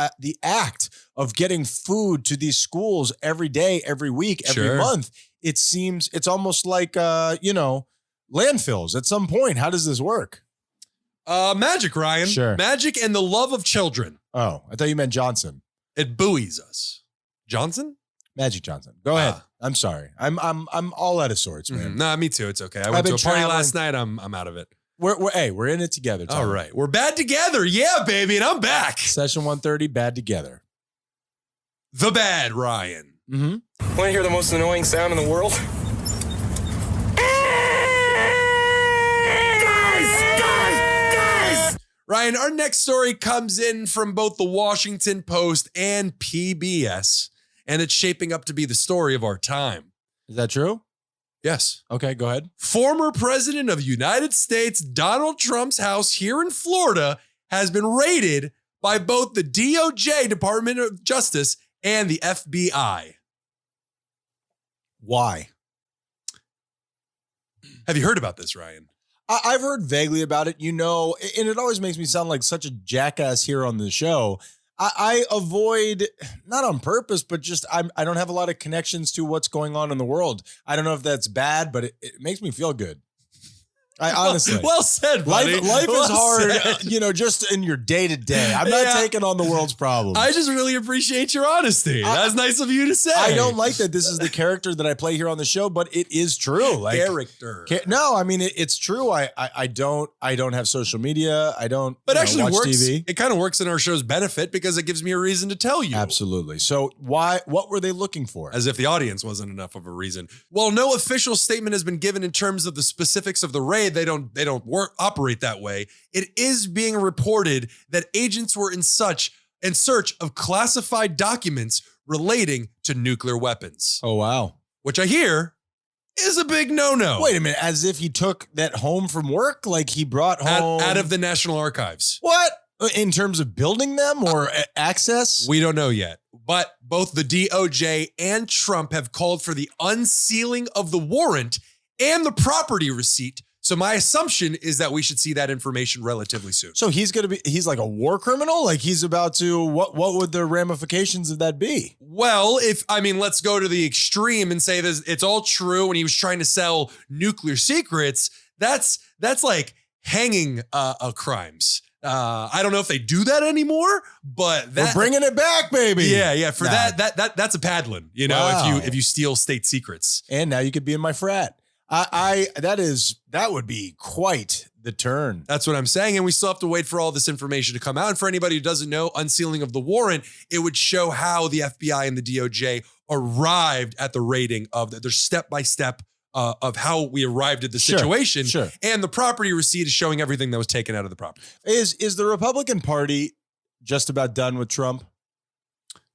act of getting food to these schools every day, every week, every month, it seems it's almost like landfills at some point. How does this work? Magic, Ryan. Sure. Magic and the love of children. Oh, I thought you meant Johnson. It buoys us. Johnson? Magic Johnson. Go ahead. I'm sorry. I'm all out of sorts, man. Nah, me too. It's okay. I went to a party last night. I'm out of it. We're in it together. Tyler. All right. We're bad together. Yeah, baby. And I'm back. Session 130, bad together. The bad Ryan. Mm-hmm. Want to hear the most annoying sound in the world? Guys! Ryan, our next story comes in from both the Washington Post and PBS, and it's shaping up to be the story of our time. Is that true? Yes. Okay, go ahead. Former President of the United States, Donald Trump's house here in Florida has been raided by both the DOJ, Department of Justice, and the FBI. Why? Have you heard about this, Ryan? I've heard vaguely about it, and it always makes me sound like such a jackass here on the show. I avoid, not on purpose, but just I don't have a lot of connections to what's going on in the world. I don't know if that's bad, but it makes me feel good. I honestly. Well said, buddy. Life Well is hard, said. just in your day to day. I'm not taking on the world's problems. I just really appreciate your honesty. That's nice of you to say. I don't like that this is the character that I play here on the show, but it is true. Like character. No, I mean it's true. I don't have social media. I don't. But actually watch works. TV. It kind of works in our show's benefit because it gives me a reason to tell you. Absolutely. So what were they looking for? As if the audience wasn't enough of a reason. While no official statement has been given in terms of the specifics of the raid, they don't operate that way. It is being reported that agents were in search of classified documents relating to nuclear weapons. Oh, wow. Which I hear is a big no-no. Wait a minute. As if he took that home from work? Like he brought home... Out of the National Archives. What? In terms of building them or access? We don't know yet. But both the DOJ and Trump have called for the unsealing of the warrant and the property receipt. So my assumption is that we should see that information relatively soon. So he's like a war criminal? Like he's about to, what would the ramifications of that be? Well, let's go to the extreme and say this, it's all true when he was trying to sell nuclear secrets. That's like hanging crimes. I don't know if they do that anymore, but we're bringing it back, baby. Yeah. For that's a paddling, Wow. if you steal state secrets. And now you could be in my frat. That would be quite the turn. That's what I'm saying. And we still have to wait for all this information to come out. And for anybody who doesn't know, unsealing of the warrant, it would show how the FBI and the DOJ arrived at the rating of their step-by-step of how we arrived at the situation. Sure. And the property receipt is showing everything that was taken out of the property. Is the Republican Party just about done with Trump?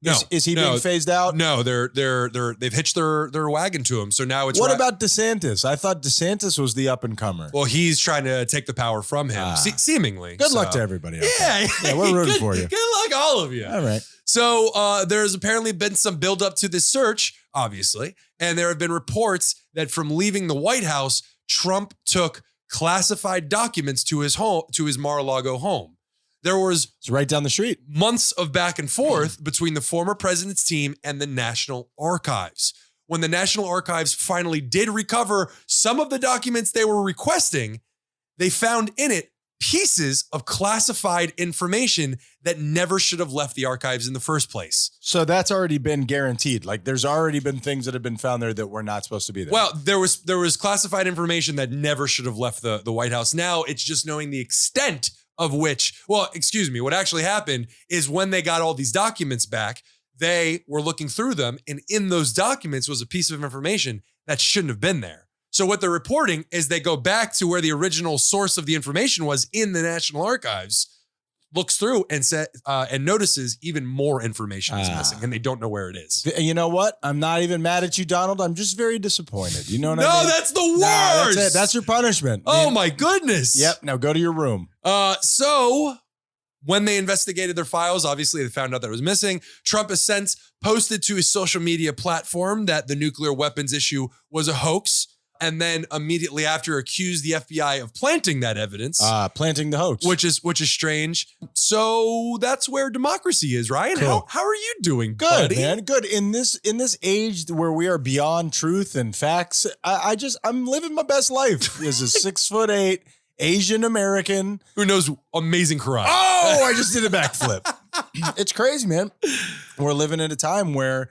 No, is he being phased out? No, they've hitched their wagon to him. So now it's what about DeSantis? I thought DeSantis was the up and comer. Well, he's trying to take the power from him, seemingly. Good luck to everybody. Yeah, we're rooting for you. Good luck, all of you. All right. So there's apparently been some buildup to this search, obviously, and there have been reports that from leaving the White House, Trump took classified documents to his home, to his Mar-a-Lago home. It's right down the street. Months of back and forth between the former president's team and the National Archives. When the National Archives finally did recover some of the documents they were requesting, they found in it pieces of classified information that never should have left the archives in the first place. So that's already been guaranteed. Like there's already been things that have been found there that were not supposed to be there. Well, there was classified information that never should have left the White House. Now it's just knowing the extent of which, what actually happened is when they got all these documents back, they were looking through them, and in those documents was a piece of information that shouldn't have been there. So what they're reporting is they go back to where the original source of the information was in the National Archives, looks through and notices even more information is missing, and they don't know where it is. You know what? I'm not even mad at you, Donald. I'm just very disappointed. You know what I mean? No, that's the worst. Nah, that's it. That's your punishment. Oh my goodness. Yep. Now go to your room. So when they investigated their files, obviously they found out that it was missing. Trump has since posted to his social media platform that the nuclear weapons issue was a hoax, and then immediately after accused the FBI of planting that evidence. Planting the hoax. Which is strange. So that's where democracy is, Ryan. Cool. How are you doing, Good, buddy? man. Good. In this age where we are beyond truth and facts, I'm living my best life as a 6'8" Asian American who knows amazing karate. Oh, I just did a backflip. It's crazy, man. We're living in a time where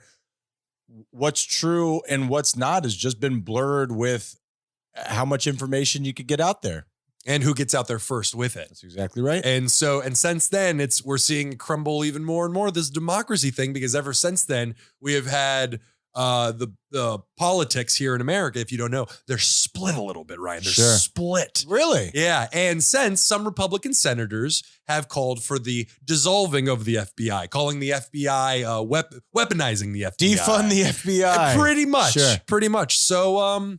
what's true and what's not has just been blurred with how much information you could get out there. And who gets out there first with it. That's exactly right. And since then, we're seeing it crumble even more and more, this democracy thing, because ever since then, we have had the politics here in America, if you don't know, they're split a little bit, Ryan. They're split. Really? Yeah. And since some Republican senators have called for the dissolving of the FBI, calling the FBI weaponizing the FBI. Defund the FBI. Pretty much. Sure. Pretty much. So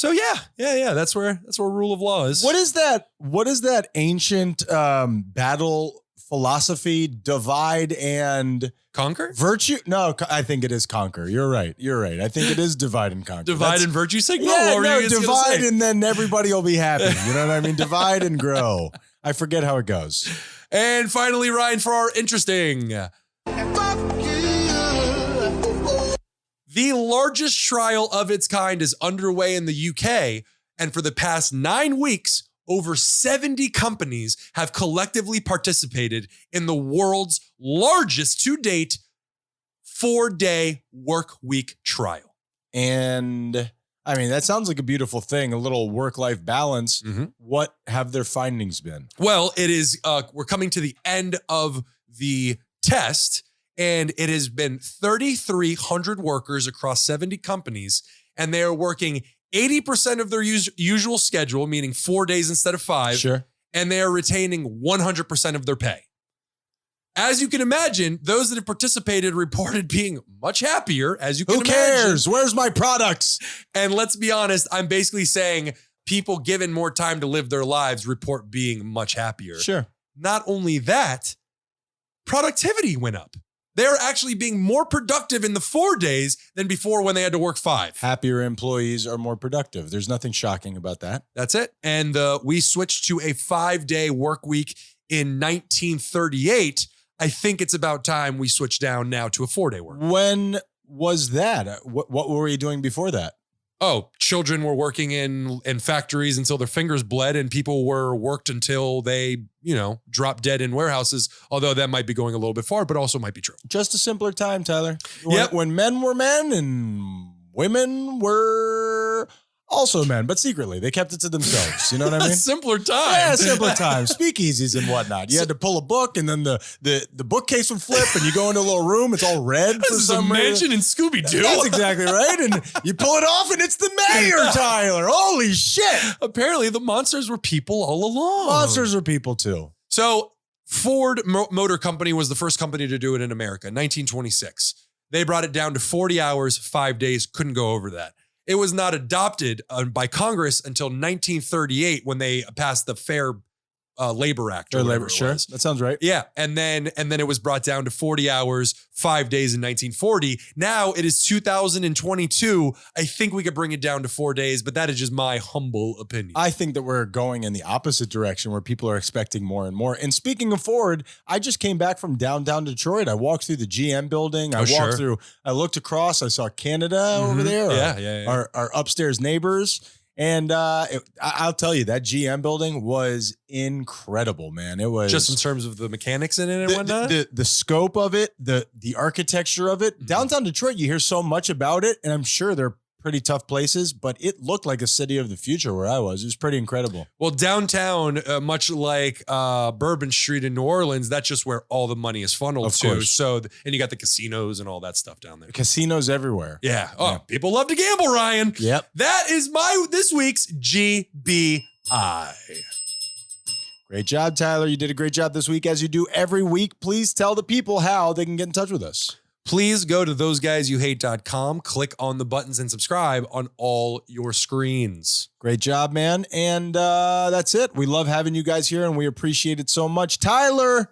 yeah. That's where rule of law is. What is that ancient battle philosophy? Divide and conquer? Virtue? No, I think it is conquer. You're right. I think it is divide and conquer. Divide and virtue signal? Yeah, divide and then everybody will be happy. You know what I mean? Divide and grow. I forget how it goes. And finally, Ryan, for our interesting. The largest trial of its kind is underway in the UK, and for the past 9 weeks, over 70 companies have collectively participated in the world's largest to date 4-day work week trial. And I mean, that sounds like a beautiful thing, a little work-life balance. What have their findings been? Well, it is, we're coming to the end of the test, and it has been 3,300 workers across 70 companies, and they are working 80% of their usual schedule, meaning 4 days instead of 5. Sure. And they are retaining 100% of their pay. As you can imagine, those that have participated reported being much happier, as you can imagine. Who cares? Where's my products? And let's be honest, I'm basically saying people given more time to live their lives report being much happier. Sure. Not only that, productivity went up. They're actually being more productive in the 4 days than before when they had to work 5. Happier employees are more productive. There's nothing shocking about that. That's it. And we switched to a 5-day work week in 1938. I think it's about time we switch down now to a 4-day work. When was that? What were you doing before that? Oh, children were working in factories until their fingers bled, and people were worked until they, dropped dead in warehouses. Although that might be going a little bit far, but also might be true. Just a simpler time, Tyler. Yep. When men were men and women were also men, but secretly they kept it to themselves. You know what I mean? Simpler time. Yeah, simpler time. Speakeasies and whatnot. You had to pull a book, and then the bookcase would flip, and you go into a little room. It's all red for This is a some mansion reason. in Scooby-Doo. That's exactly right. And you pull it off, and it's the mayor, Tyler. Holy shit! Apparently, the monsters were people all along. Monsters are people too. So Ford Motor Company was the first company to do it in America, 1926. They brought it down to 40 hours, 5 days, couldn't go over that. It was not adopted by Congress until 1938 when they passed the Fair Labor Act. Or whatever it was. That sounds right. Yeah, and then it was brought down to 40 hours, 5 days in 1940. Now it is 2022. I think we could bring it down to 4 days, but that is just my humble opinion. I think that we're going in the opposite direction where people are expecting more and more. And speaking of Ford, I just came back from downtown Detroit. I walked through the GM building. I looked across. I saw Canada over there. Yeah. Our upstairs neighbors. And I'll tell you, that GM building was incredible, man. It was just in terms of the mechanics in it and whatnot. The scope of it, the architecture of it. Downtown Detroit, you hear so much about it, and I'm sure they're pretty tough places, but it looked like a city of the future where I was. It was pretty incredible. Well, downtown, much like Bourbon Street in New Orleans, that's just where all the money is funneled to. Course. So, and you got the casinos and all that stuff down there. Casinos everywhere. Yeah. Oh, people love to gamble, Ryan. Yep. That is this week's GBI. Great job, Tyler. You did a great job this week, as you do every week. Please tell the people how they can get in touch with us. Please go to thoseguysyouhate.com, click on the buttons and subscribe on all your screens. Great job, man. And that's it. We love having you guys here, and we appreciate it so much. Tyler,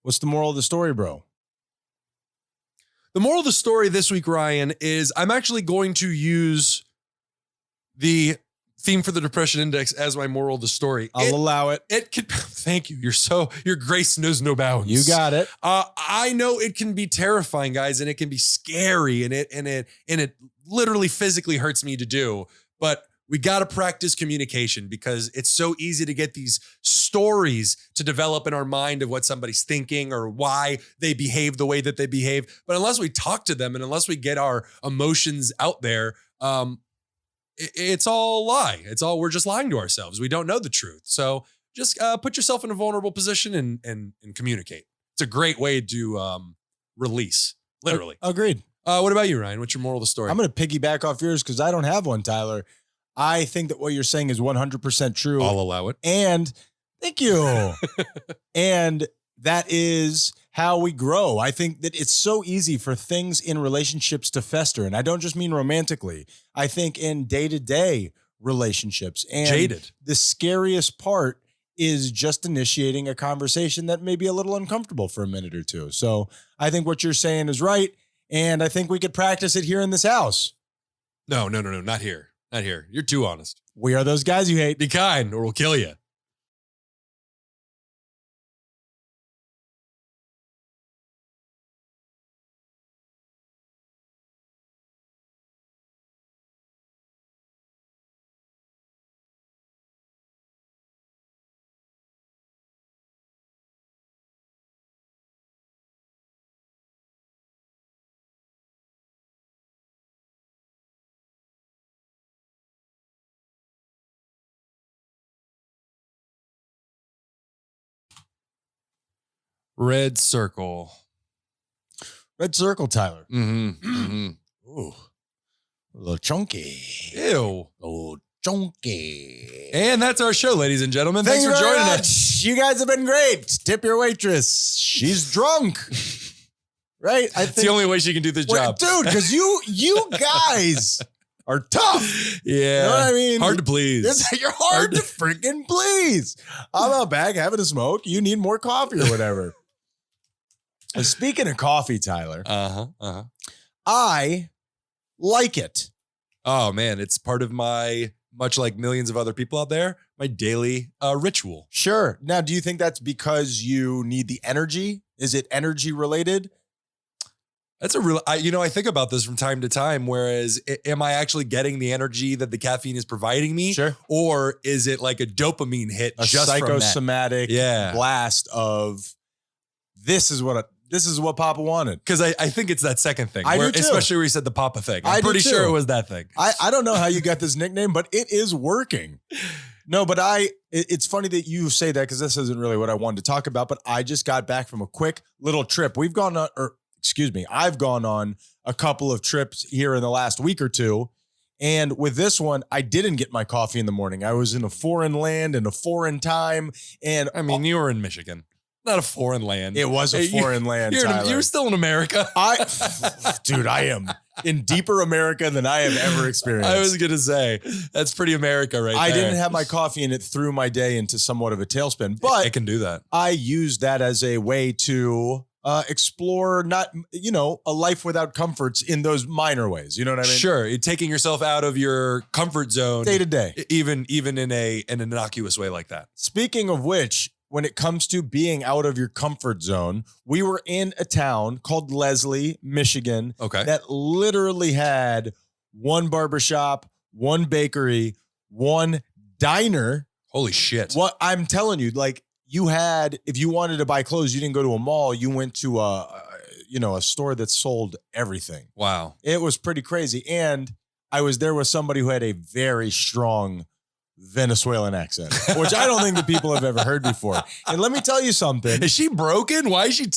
what's the moral of the story, bro? The moral of the story this week, Ryan, is I'm actually going to use the theme for the Depression Index as my moral of the story. I'll allow it. It could. Thank you. Your grace knows no bounds. You got it. I know it can be terrifying, guys, and it can be scary, and it literally physically hurts me to do. But we got to practice communication, because it's so easy to get these stories to develop in our mind of what somebody's thinking or why they behave the way that they behave. But unless we talk to them and unless we get our emotions out there, it's all a lie. We're just lying to ourselves. We don't know the truth. So just put yourself in a vulnerable position and communicate. It's a great way to release, literally. Agreed. What about you, Ryan? What's your moral of the story? I'm going to piggyback off yours because I don't have one, Tyler. I think that what you're saying is 100% true. I'll allow it. And thank you. And that is how we grow. I think that it's so easy for things in relationships to fester. And I don't just mean romantically. I think in day-to-day relationships. And jaded. The scariest part is just initiating a conversation that may be a little uncomfortable for a minute or two. So I think what you're saying is right. And I think we could practice it here in this house. No, not here. Not here. You're too honest. We are those guys you hate. Be kind or we'll kill you. Red circle. Red circle, Tyler. Mm-hmm. Ooh, a little chunky. Ew. Oh, chunky. And that's our show, ladies and gentlemen. Thanks for Thank you very joining much. us. You guys have been great. Tip your waitress. She's drunk. Right? I It's the only way she can do this job. Dude, because you guys are tough. Yeah. You know what I mean? Hard to please. You're hard to freaking please. I'm out back having a smoke. You need more coffee or whatever. And speaking of coffee, Tyler, I like it. Oh, man. It's part of my, much like millions of other people out there, my daily ritual. Sure. Now, do you think that's because you need the energy? Is it energy related? That's a real, I think about this from time to time. Whereas, am I actually getting the energy that the caffeine is providing me? Sure. Or is it like a dopamine hit A just from that? psychosomatic blast of this is what Papa wanted. Because I think it's that second thing. I do too. Especially where you said the Papa thing. I I'm do pretty too. sure it was that thing. I don't know how you got this nickname, but it is working. No, but it's funny that you say that because this isn't really what I wanted to talk about, but I just got back from a quick little trip. I've gone on a couple of trips here in the last week or two. And with this one, I didn't get my coffee in the morning. I was in a foreign land in a foreign time. And I mean, you were in Michigan, not a foreign land. it was a foreign land, Tyler. You're still in America. Dude, I am in deeper America than I have ever experienced. I was going to say, that's pretty America right I there. didn't have my coffee and it threw my day into somewhat of a tailspin, but it can do that. I used that as a way to explore a life without comforts in those minor ways. You know what I mean? Sure. You're taking yourself out of your comfort zone Day to day. even in an innocuous way like that. Speaking of which, when it comes to being out of your comfort zone, we were in a town called Leslie, Michigan, Okay. that literally had one barbershop, one bakery, one diner. Holy shit. What I'm telling you, like you had, if you wanted to buy clothes, you didn't go to a mall. You went to a store that sold everything. Wow. It was pretty crazy. And I was there with somebody who had a very strong Venezuelan accent, which I don't think that people have ever heard before. And let me tell you something. Is she broken? Why does she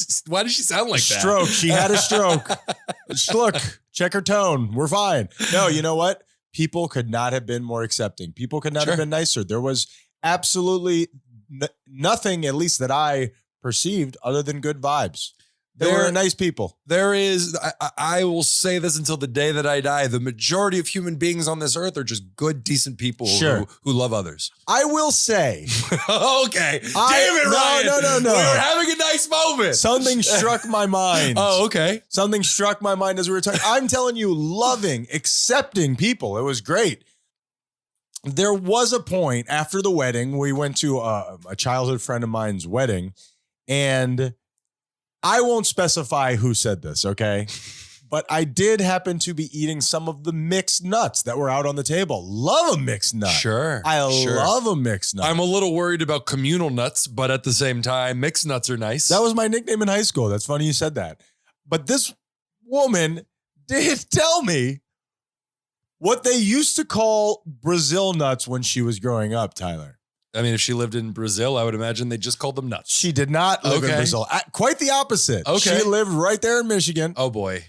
sound like that? Stroke. She had a stroke. Look, check her tone. We're fine. No, you know what? People could not have been more accepting. People could not have been nicer. There was absolutely nothing, at least that I perceived, other than good vibes. They were nice people. There is, I will say this until the day that I die. The majority of human beings on this earth are just good, decent people who love others. I will say. Okay. Damn it, Ryan. No. We were having a nice moment. Something struck my mind. Oh, okay. Something struck my mind as we were talking. I'm telling you, loving, accepting people. It was great. There was a point after the wedding, we went to a childhood friend of mine's wedding, and I won't specify who said this, okay? But I did happen to be eating some of the mixed nuts that were out on the table. Love a mixed nut. Sure. I love a mixed nut. I'm a little worried about communal nuts, but at the same time, mixed nuts are nice. That was my nickname in high school. That's funny you said that. But this woman did tell me what they used to call Brazil nuts when she was growing up, Tyler. I mean, if she lived in Brazil, I would imagine they just called them nuts. She did not live in Brazil. Quite the opposite. Okay. She lived right there in Michigan. Oh boy.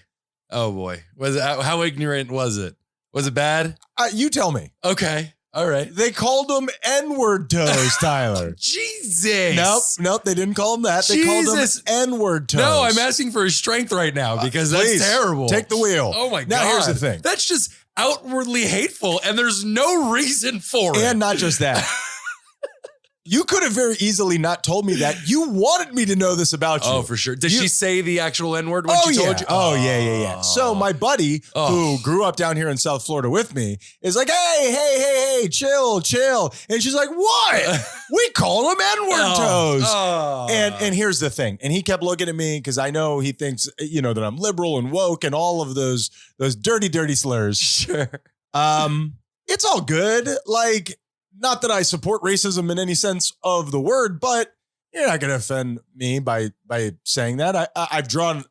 Was it, how ignorant was it? Was it bad? You tell me. Okay. All right. They called them N-word toes, Tyler. Jesus. Nope. They didn't call them that. They called them N-word toes. No, I'm asking for his strength right now because Please, that's terrible. Take the wheel. Oh my God. Now here's the thing. That's just outwardly hateful and there's no reason for it. And not just that. You could have very easily not told me that. You wanted me to know this about you. Oh, for sure. Did she say the actual N-word when she told you? Oh, yeah. So my buddy who grew up down here in South Florida with me is like, hey, chill. And she's like, what? We call them N-word toes. And here's the thing. And he kept looking at me because I know he thinks, that I'm liberal and woke and all of those dirty slurs. Sure. It's all good. Like, not that I support racism in any sense of the word, but you're not going to offend me by saying that. I've drawn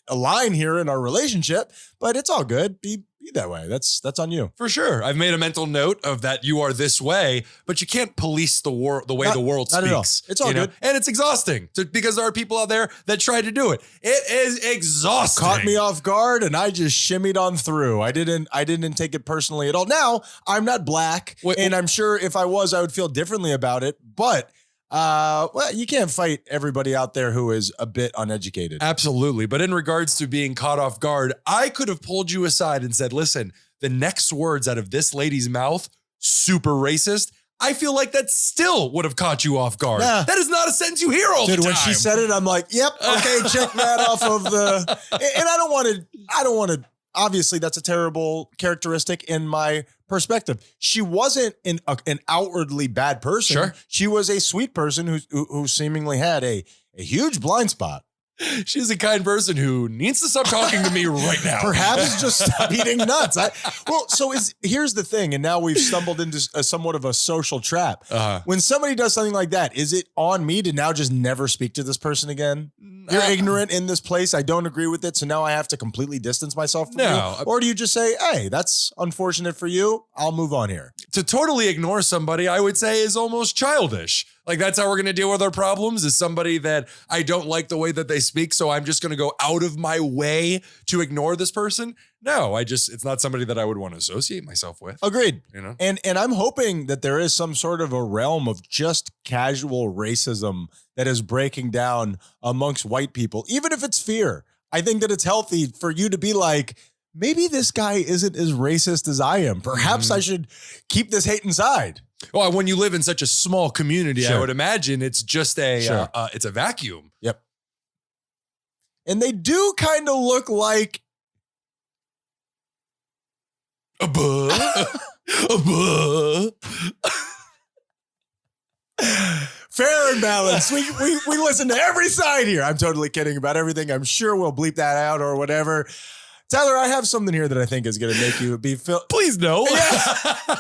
a line here in our relationship, but it's all good. Be be that way. That's on you. For sure. I've made a mental note of that you are this way, but you can't police the way the world not at all. speaks. It's all good. And it's exhausting because there are people out there that try to do it. It is exhausting. Caught me off guard and I just shimmied on through. I didn't take it personally at all. Now, I'm not black, and I'm sure if I was, I would feel differently about it, but well, you can't fight everybody out there who is a bit uneducated. Absolutely. But in regards to being caught off guard, I could have pulled you aside and said, listen, the next words out of this lady's mouth, super racist. I feel like that still would have caught you off guard. Nah. That is not a sentence you hear all the time. When she said it, I'm like, yep, okay, check that off of the, and I don't want to, obviously that's a terrible characteristic in my perspective. She wasn't an outwardly bad person. Sure. She was a sweet person who seemingly had a huge blind spot. She's a kind person who needs to stop talking to me right now. Perhaps just stop eating nuts. Here's the thing, and now we've stumbled into somewhat of a social trap. When somebody does something like that, is it on me to now just never speak to this person again? You're ignorant in this place. I don't agree with it, so now I have to completely distance myself from you? Or do you just say, hey, that's unfortunate for you. I'll move on here. To totally ignore somebody, I would say, is almost childish. Like, that's how we're going to deal with our problems, is somebody that I don't like the way that they speak, so I'm just going to go out of my way to ignore this person. No, it's not somebody that I would want to associate myself with. Agreed. You know? And I'm hoping that there is some sort of a realm of just casual racism that is breaking down amongst white people, even if it's fear. I think that it's healthy for you to be like, maybe this guy isn't as racist as I am. Perhaps I should keep this hate inside. Well, when you live in such a small community, Sure. I would imagine it's just it's a vacuum. Yep. And they do kind of look like a buh. A buh. fair and balanced. We listen to every side here. I'm totally kidding about everything. I'm sure we'll bleep that out or whatever. Tyler, I have something here that I think is going to make you be Please no. Yeah.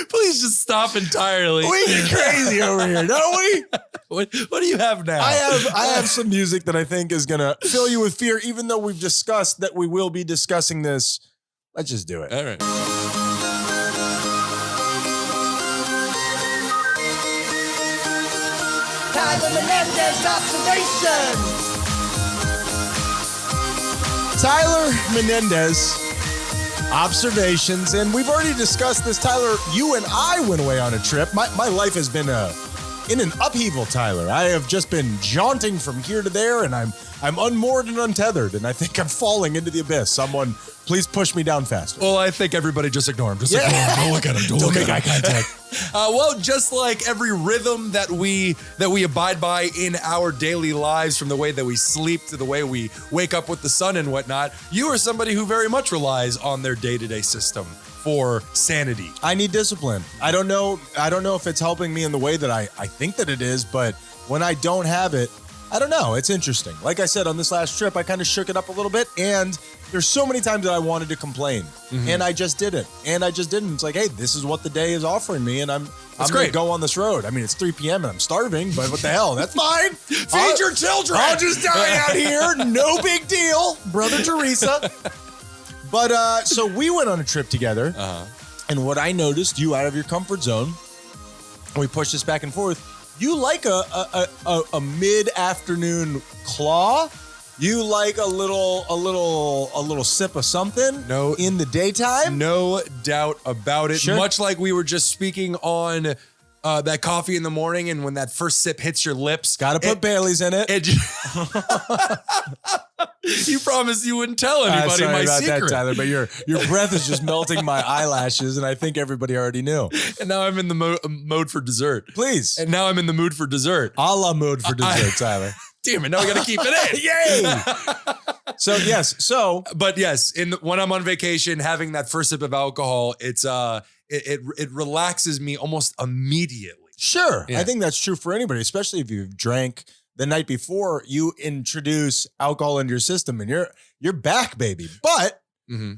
Please just stop entirely. We get crazy over here, don't we? What do you have now? I have some music that I think is going to fill you with fear, even though we've discussed that we will be discussing this. Let's just do it. All right. Tyler Menendez observations. Tyler Menendez observations, and we've already discussed this. Tyler, you and I went away on a trip. My life has been in an upheaval, Tyler. I have just been jaunting from here to there, and I'm unmoored and untethered, and I think I'm falling into the abyss. Someone, please push me down faster. Well, I think everybody just ignore him. Just ignore him. Don't look at him. Don't make eye contact. Well, just like every rhythm that we abide by in our daily lives, from the way that we sleep to the way we wake up with the sun and whatnot, you are somebody who very much relies on their day-to-day system for sanity. I need discipline. I don't know if it's helping me in the way that I think that it is, but when I don't have it, I don't know. It's interesting. Like I said, on this last trip, I kind of shook it up a little bit, and there's so many times that I wanted to complain, and I just didn't. It's like, hey, this is what the day is offering me, and I'm going to go on this road. I mean, it's 3 p.m. and I'm starving, but what the hell? That's fine. Feed your children. I'll just die out here. No big deal, Brother Teresa. But so we went on a trip together, and what I noticed, you out of your comfort zone, and we pushed this back and forth. You like a mid-afternoon claw. You like a little sip of something. In the daytime. No doubt about it. Sure. Much like we were just speaking on that coffee in the morning, and when that first sip hits your lips, Got to put Bailey's in it. You promised you wouldn't tell anybody Sorry my about secret. that, Tyler, but your breath is just melting my eyelashes, and I think everybody already knew. And now I'm in the mode for dessert. Please. And now I'm in the mood for dessert. A la mood for dessert, Tyler. Damn it, now we got to keep it in. Yay! So, yes. So, But yes, when I'm on vacation, having that first sip of alcohol, it relaxes me almost immediately. sure. Yeah. I think that's true for anybody, especially if you've drank the night before you introduce alcohol into your system, and you're back, baby. But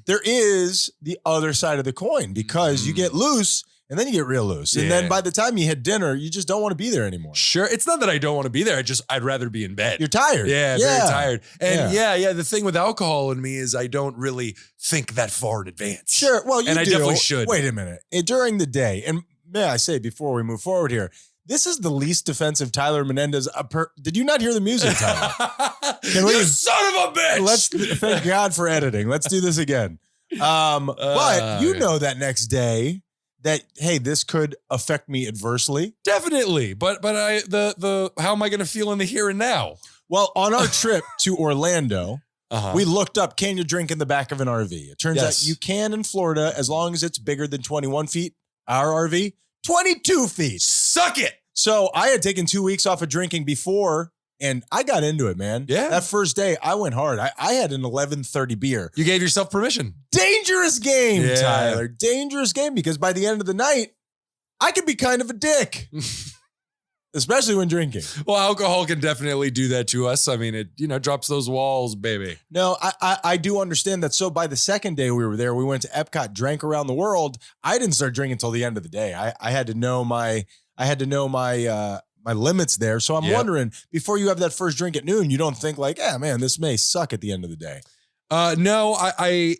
there is the other side of the coin, because you get loose and then you get real loose. And then by the time you hit dinner, you just don't want to be there anymore. Sure. It's not that I don't want to be there. I'd rather be in bed. You're tired. Yeah, very tired. And the thing with alcohol in me is I don't really think that far in advance. Sure. Well, you and do. I definitely should. Wait a minute. During the day, and may I say before we move forward here, this is the least defensive Tyler Menendez. Did you not hear the music, Tyler? You son of a bitch! Thank God for editing. Let's do this again. But you know that next day that, hey, this could affect me adversely. Definitely. But how am I going to feel in the here and now? Well, on our trip to Orlando, we looked up, can you drink in the back of an RV? It turns out you can in Florida as long as it's bigger than 21 feet. Our RV, 22 feet. Suck it. So I had taken 2 weeks off of drinking before, and I got into it, man. Yeah. That first day, I went hard. I had an 11:30 beer. You gave yourself permission. Dangerous game, Tyler. Dangerous game, because by the end of the night, I could be kind of a dick. Especially when drinking. Well, alcohol can definitely do that to us. I mean, it drops those walls, baby. No, I do understand that. So by the second day we were there, we went to Epcot, drank around the world. I didn't start drinking until the end of the day. I had to know my limits there. So I'm wondering, before you have that first drink at noon, you don't think like, man, this may suck at the end of the day. No, I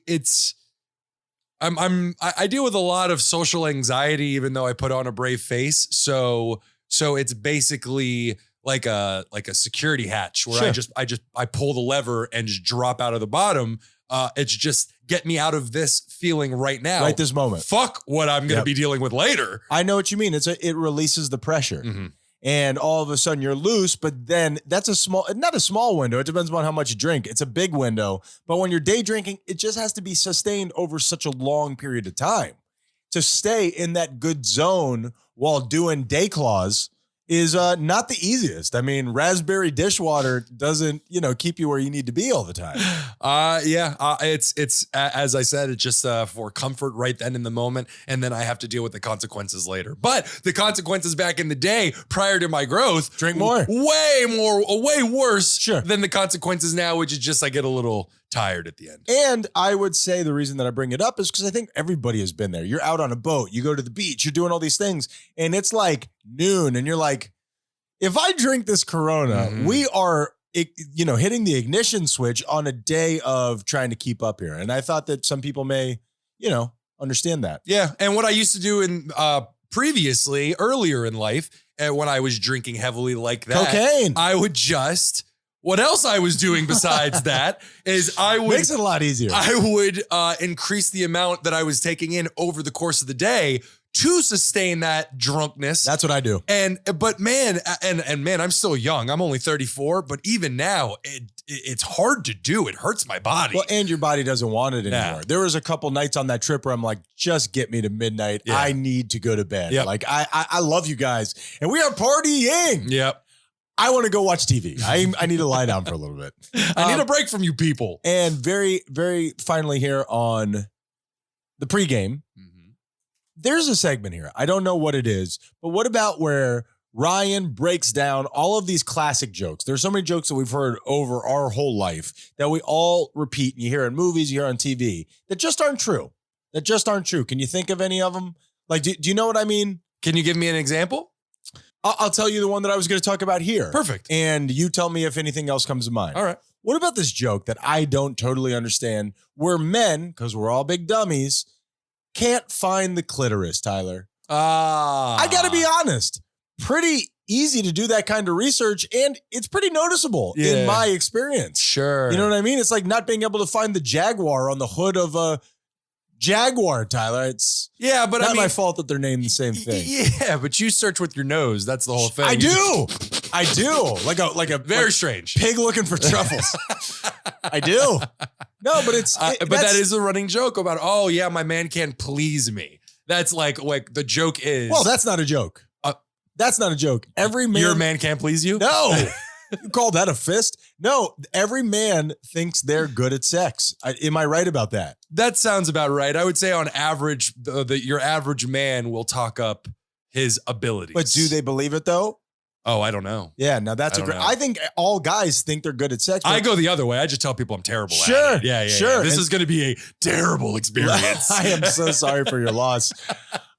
deal with a lot of social anxiety, even though I put on a brave face. So it's basically like a security hatch where I pull the lever and just drop out of the bottom. It's just get me out of this feeling right now. Right this moment. Fuck what I'm going to be dealing with later. I know what you mean. It releases the pressure. Mm-hmm. And all of a sudden you're loose, but then that's not a small window. It depends on how much you drink. It's a big window. But when you're day drinking, it just has to be sustained over such a long period of time. To stay in that good zone while doing day claws is not the easiest. I mean, raspberry dishwater doesn't, keep you where you need to be all the time. It's as I said, it's just for comfort right then in the moment, and then I have to deal with the consequences later. But the consequences back in the day, prior to my growth, drink more, way worse than the consequences now, which is just I get a little tired at the end. And I would say the reason that I bring it up is because I think everybody has been there. You're out on a boat, you go to the beach, you're doing all these things, and it's like noon, and you're like, if I drink this Corona, we are, hitting the ignition switch on a day of trying to keep up here. And I thought that some people may, understand that. Yeah. And what I used to do in previously, earlier in life, when I was drinking heavily like that, cocaine. I would just... What else I was doing besides that is makes it a lot easier. I would increase the amount that I was taking in over the course of the day to sustain that drunkenness. That's what I do. But man, I'm still young. I'm only 34, but even now it's hard to do. It hurts my body. Well, and your body doesn't want it anymore. There was a couple nights on that trip where I'm like, just get me to midnight. Yeah. I need to go to bed. Yep. Like I love you guys and we are partying. Yep. I want to go watch TV. I need to lie down for a little bit. I need a break from you people. And very, very finally here on the pregame, there's a segment here. I don't know what it is, but what about where Ryan breaks down all of these classic jokes? There's so many jokes that we've heard over our whole life that we all repeat, and you hear in movies, you hear on TV, that just aren't true. Can you think of any of them? Like, do you know what I mean? Can you give me an example? I'll tell you the one that I was going to talk about here. Perfect. And you tell me if anything else comes to mind. All right. What about this joke that I don't totally understand where men, because we're all big dummies, can't find the clitoris, Tyler? I got to be honest. Pretty easy to do that kind of research, and it's pretty noticeable in my experience. Sure. You know what I mean? It's like not being able to find the Jaguar on the hood of a Jaguar, Tyler. It's but not my fault that they're named the same thing. Yeah, but you search with your nose. That's the whole thing. I do. Like a very strange pig looking for truffles. I do. No, but but that is a running joke about, oh yeah, my man can't please me. That's like the joke is. Well, that's not a joke. That's not a joke. Every man. Your man can't please you? No. You call that a fist? No, every man thinks they're good at sex. Am I right about that? That sounds about right. I would say on average, your average man will talk up his abilities. But do they believe it though? Oh, I don't know. Yeah, now that's I a don't great. know. I think all guys think they're good at sex. I but- go the other way. I just tell people I'm terrible Sure, at it. Yeah. sure. This And- is going to be a terrible experience. I am so sorry for your loss.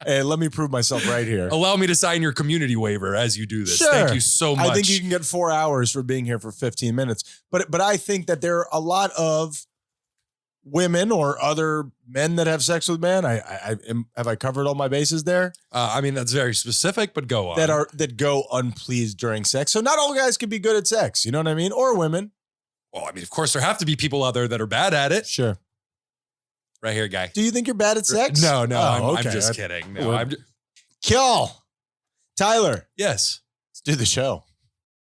Hey, let me prove myself right here. Allow me to sign your community waiver as you do this. Sure. Thank you so much. I think you can get 4 hours for being here for 15 minutes. But I think that there are a lot of women or other men that have sex with men. Have I covered all my bases there? I mean, that's very specific, but go on. That go unpleased during sex. So not all guys can be good at sex. You know what I mean? Or women. Well, I mean, of course, there have to be people out there that are bad at it. Sure. Right here, guy. Do you think you're bad at sex? No, Oh, I'm just kidding. No, Well, I'm Kill. Tyler, yes. let's do the show.